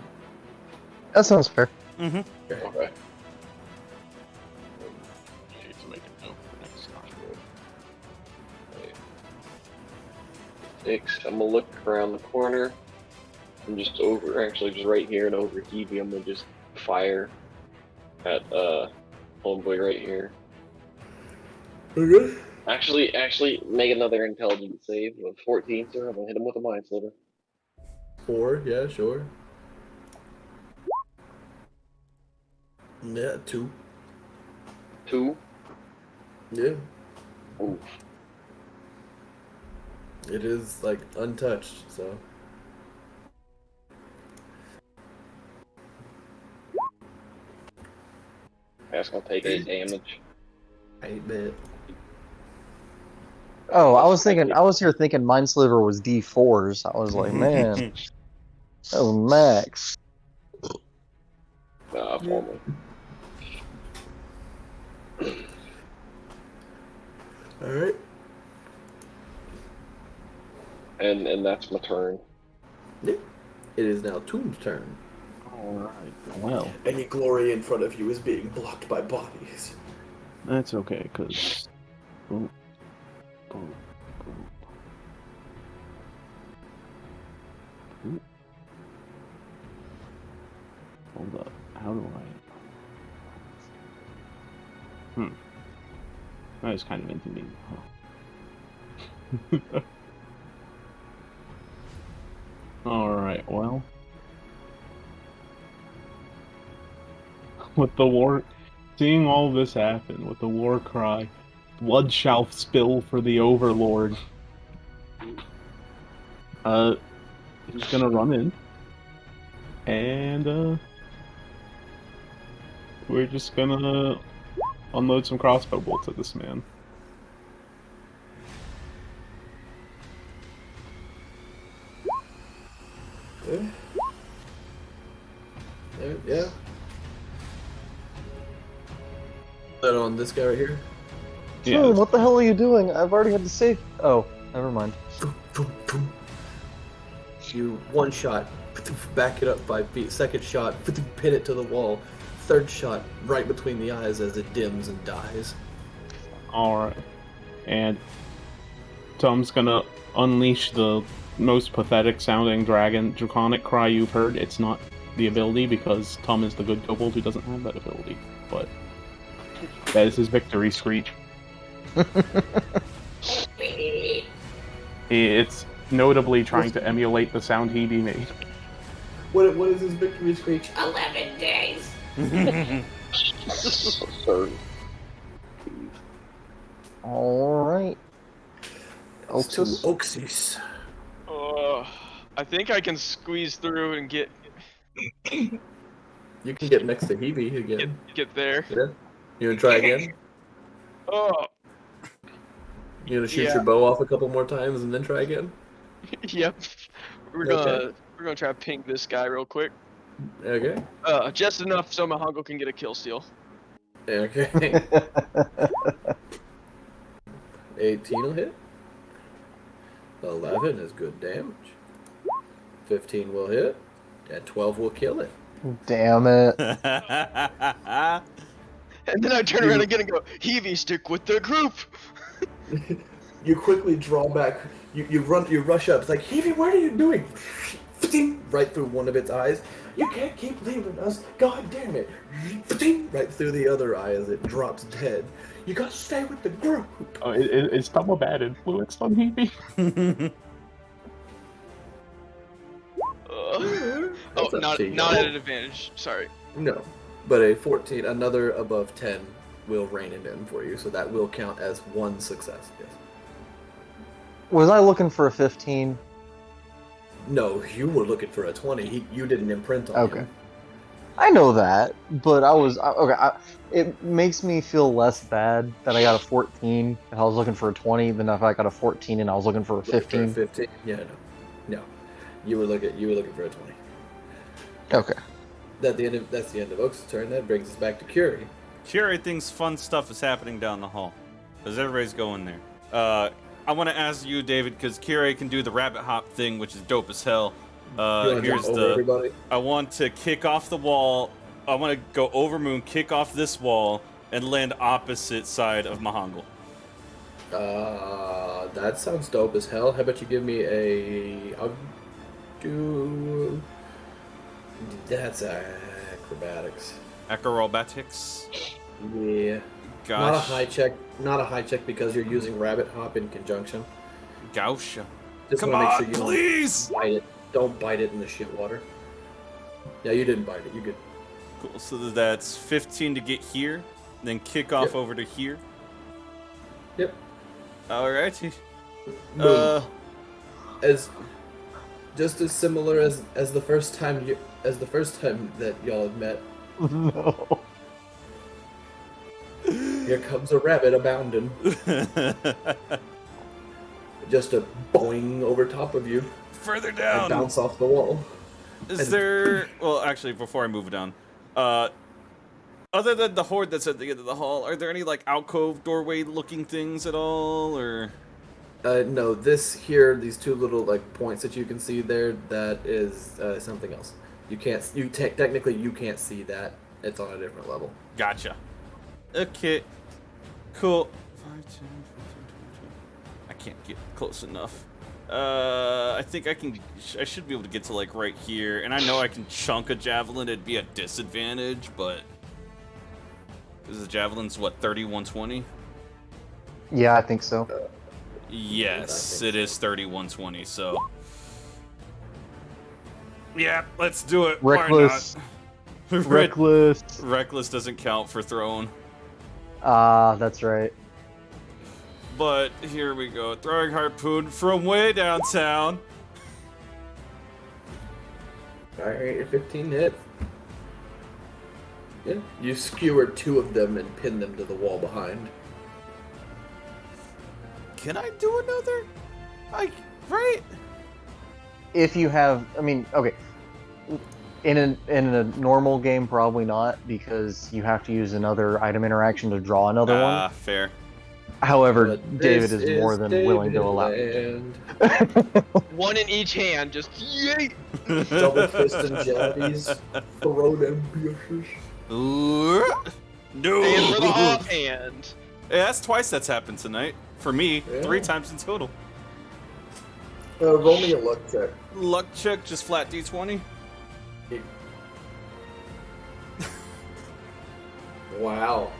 That sounds fair. Okay. Need to make a note for next time. Wait. 6. I'm gonna look around the corner. I'm just just right here and over Hebe. I'm gonna just fire at homeboy right here. Okay. Actually, make another intelligence save. 14, sir. I'm gonna hit him with a mind sliver. 4, yeah, sure. Yeah, 2. 2. Yeah. Oof. It is like untouched, so. That's gonna take 8 damage. 8 bit. Oh, I was here thinking Minesliver was D4s. I was like, man, that was max. Nah, for me. Alright. And that's my turn. Yeah. It is now Toon's turn. Alright, well, Any glory in front of you is being blocked by bodies. that's okay, because... Boom. Boom. Boom. Boom. Hold up. How do I... That was kind of inconvenient, huh? Alright, well... With the war... Seeing all this happen, with the war cry, blood shall spill for the Overlord. He's gonna run in. And, we're just gonna unload some crossbow bolts at this man. Yeah. Yeah. That on this guy right here? Yeah, Toon, what the hell are you doing? I've already had to save. Oh, never mind. You one shot, back it up 5 feet. Second shot, pin it to the wall. Third shot, right between the eyes as it dims and dies. alright. And Tom's gonna unleash the most pathetic sounding draconic cry you've heard. It's not the ability because Tom is the good kobold who doesn't have that ability, but that is his victory screech. It's notably trying to emulate the sound Hebe made. What is his victory screech? 11 days. Third. Alright. It's two Oxus. Oaksies. I think I can squeeze through and get You can get next to Hebe again. get there. Yeah. You wanna try again? Oh, You gonna shoot Yeah. your bow off a couple more times and then try again? yep. We're gonna try to ping this guy real quick. Okay. Just enough so Mahongo can get a kill steal. Okay. 18 will hit. 11 is good damage. 15 will hit. And 12 will kill it. Damn it. And then I turn around again and go, Heavy, stick with the group. You quickly draw back. You rush up. It's like, Heavy, what are you doing? Right through one of its eyes. You can't keep leaving us. God damn it. Right through the other eye as it drops dead. You gotta stay with the group. Oh, is Tom a bad influence on Hebe? That's up not to not y'all. at an advantage. Sorry. No. But a 14, another above 10 will rein it in for you, so that will count as one success, yes. Was I looking for a 15? No, you were looking for a 20. You didn't imprint on him. I know that, but it makes me feel less bad that I got a 14 if I was looking for a 20 than if I got a 14 and I was looking for a 15. 15? Yeah, no. You were looking for a 20. Okay. That's the end of Oak's turn. That brings us back to Curie. Curie thinks fun stuff is happening down the hall. Because everybody's going there. I want to ask you, David, because Curie can do the rabbit hop thing, which is dope as hell. Here's everybody? I want to kick off the wall. I want to go over Moon, kick off this wall, and land opposite side of Mahongal. That sounds dope as hell. How about you give me I'll do... That's acrobatics. Acrobatics? Yeah. Gosh. Not a high check because you're using rabbit hop in conjunction. Gosh. Just Come wanna make on, sure you please! Don't bite it. Don't bite it in the shit water. Yeah, you didn't bite it. You good. Cool. So that's 15 to get here, then kick off over to here. Yep. Alrighty. Just as similar as the first time that y'all had met. No. Here comes a rabbit abounding. Just a boing over top of you. Further And down. bounce off the wall. Is there... Well, actually, before I move down, other than the horde that's at the end of the hall, are there any, like, alcove doorway-looking things at all, or...? No, these two little, like, points that you can see there, that is something else. Technically, you can't see that. It's on a different level. Gotcha. Okay. Cool. 5, 10, 15, 20. I can't get close enough. I think I should be able to get to, like, right here. And I know I can chunk a javelin. It'd be a disadvantage, but... Because the javelin's, what, 30, 120? Yeah, I think so. Yes, it is 30, 120, so... Yeah, let's do it. Reckless. Why not? Reckless. Reckless doesn't count for throwing. That's right. But here we go. Throwing harpoon from way downtown. Alright, 15 hits. Yeah. You skewer two of them and pin them to the wall behind. Can I do another? Right? If you have, I mean, okay. In a normal game, probably not, because you have to use another item interaction to draw another one. Fair. However, But David this is more than willing to allow. Land. One in each hand, just yay! Double fist and jabbies. Throw them bitches. No. And for the offhand. Hey, that's twice that's happened tonight. For me, Yeah. 3 times in total. Roll me a luck check. Luck check, just flat D20. Wow.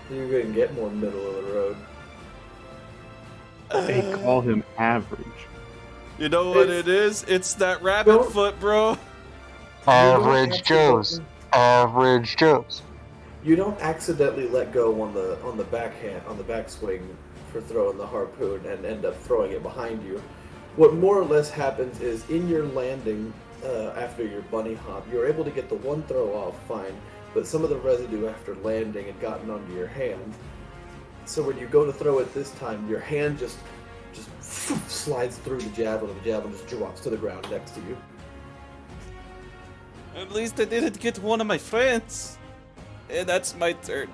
You're gonna get more middle of the road. They call him average. You know what it is? It's that rabbit Don't- foot, bro. Average Joes. Average Joes. You don't accidentally let go on the backhand, on the backswing for throwing the harpoon and end up throwing it behind you. What more or less happens is in your landing after your bunny hop, you're able to get the one throw off fine, but some of the residue after landing had gotten onto your hand. So when you go to throw it this time, your hand just slides through the javelin, and the javelin just drops to the ground next to you. At least I didn't get one of my friends. And that's my turn.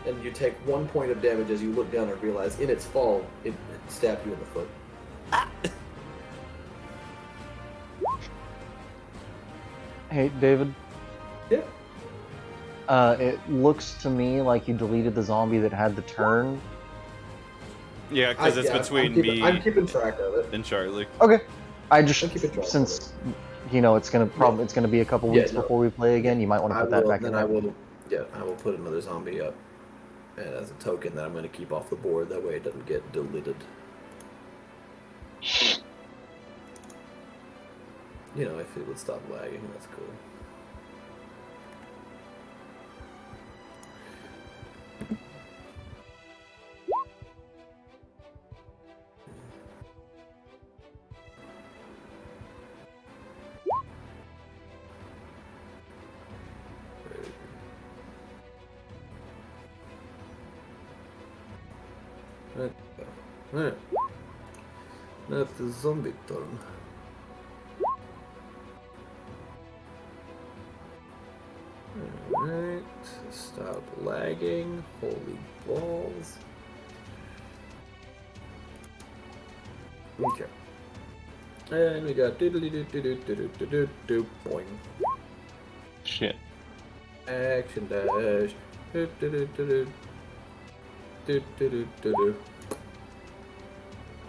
And you take 1 point of damage as you look down and realize in its fall, it stabbed you in the foot. Hey, David. Yeah. It looks to me like you deleted the zombie that had the turn. Yeah, because it's between me I'm keeping track of it. and Charlie. Okay. I I'm just keeping track since it's gonna be a couple Yeah, weeks no. before we play again. You might want to put that back in. I will put another zombie up, and as a token that I'm going to keep off the board. That way it doesn't get deleted. You know, if it would stop lagging, that's cool. Right. Now it's the zombie turn. Alright, stop lagging. Holy balls. Okay. And we got do boing. Shit. Action dash.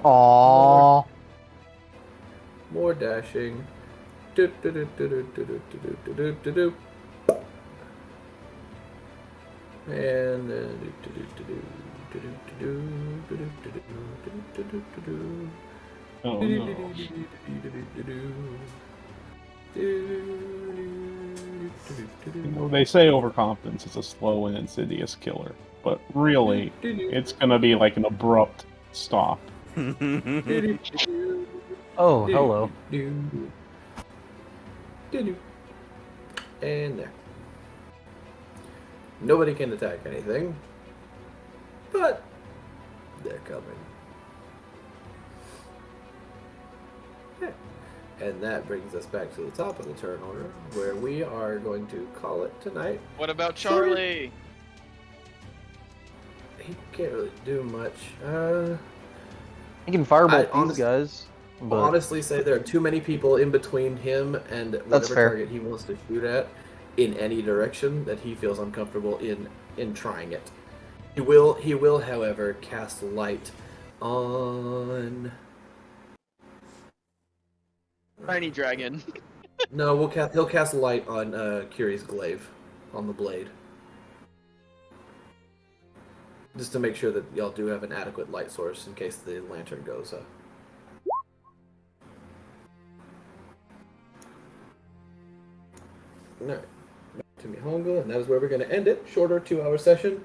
Aww. More dashing. And then Oh no. They say overconfidence is a slow and insidious killer, but really, it's gonna be like an abrupt stop. Oh, hello. And there. Nobody can attack anything, but they're coming. Yeah. And that brings us back to the top of the turn order, where we are going to call it tonight. What about Charlie? He can't really do much. You can firebolt I these guys. But honestly say there are too many people in between him and whatever fair. target he wants to shoot at in any direction that he feels uncomfortable in trying it. He will however cast light on Tiny dragon. No, he'll cast light on Kiri's glaive on the blade. Just to make sure that y'all do have an adequate light source in case the lantern goes up. Alright, back to Mihonga, and that is where we're going to end it. Shorter 2-hour session,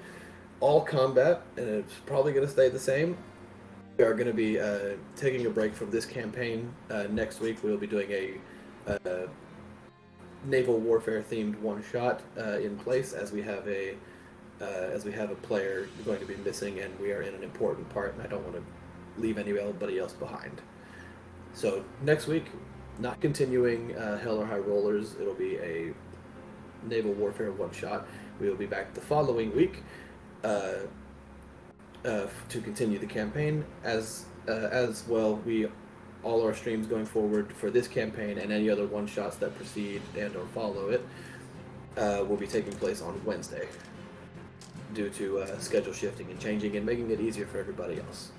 all combat, and it's probably going to stay the same. We are going to be taking a break from this campaign. Next week we'll be doing a naval warfare themed one-shot in place as we have a player going to be missing, and we are in an important part, and I don't want to leave anybody else behind. So next week, not continuing Hell or High Rollers, it'll be a naval warfare one-shot. We will be back the following week to continue the campaign. As well, all our streams going forward for this campaign and any other one-shots that precede and or follow it will be taking place on Wednesday due to schedule shifting and changing and making it easier for everybody else.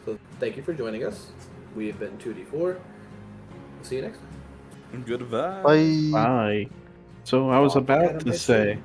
So thank you for joining us. We have been 2D4. We'll see you next time. Goodbye. Bye. Bye. So I was Oh, about gotta to miss say, you.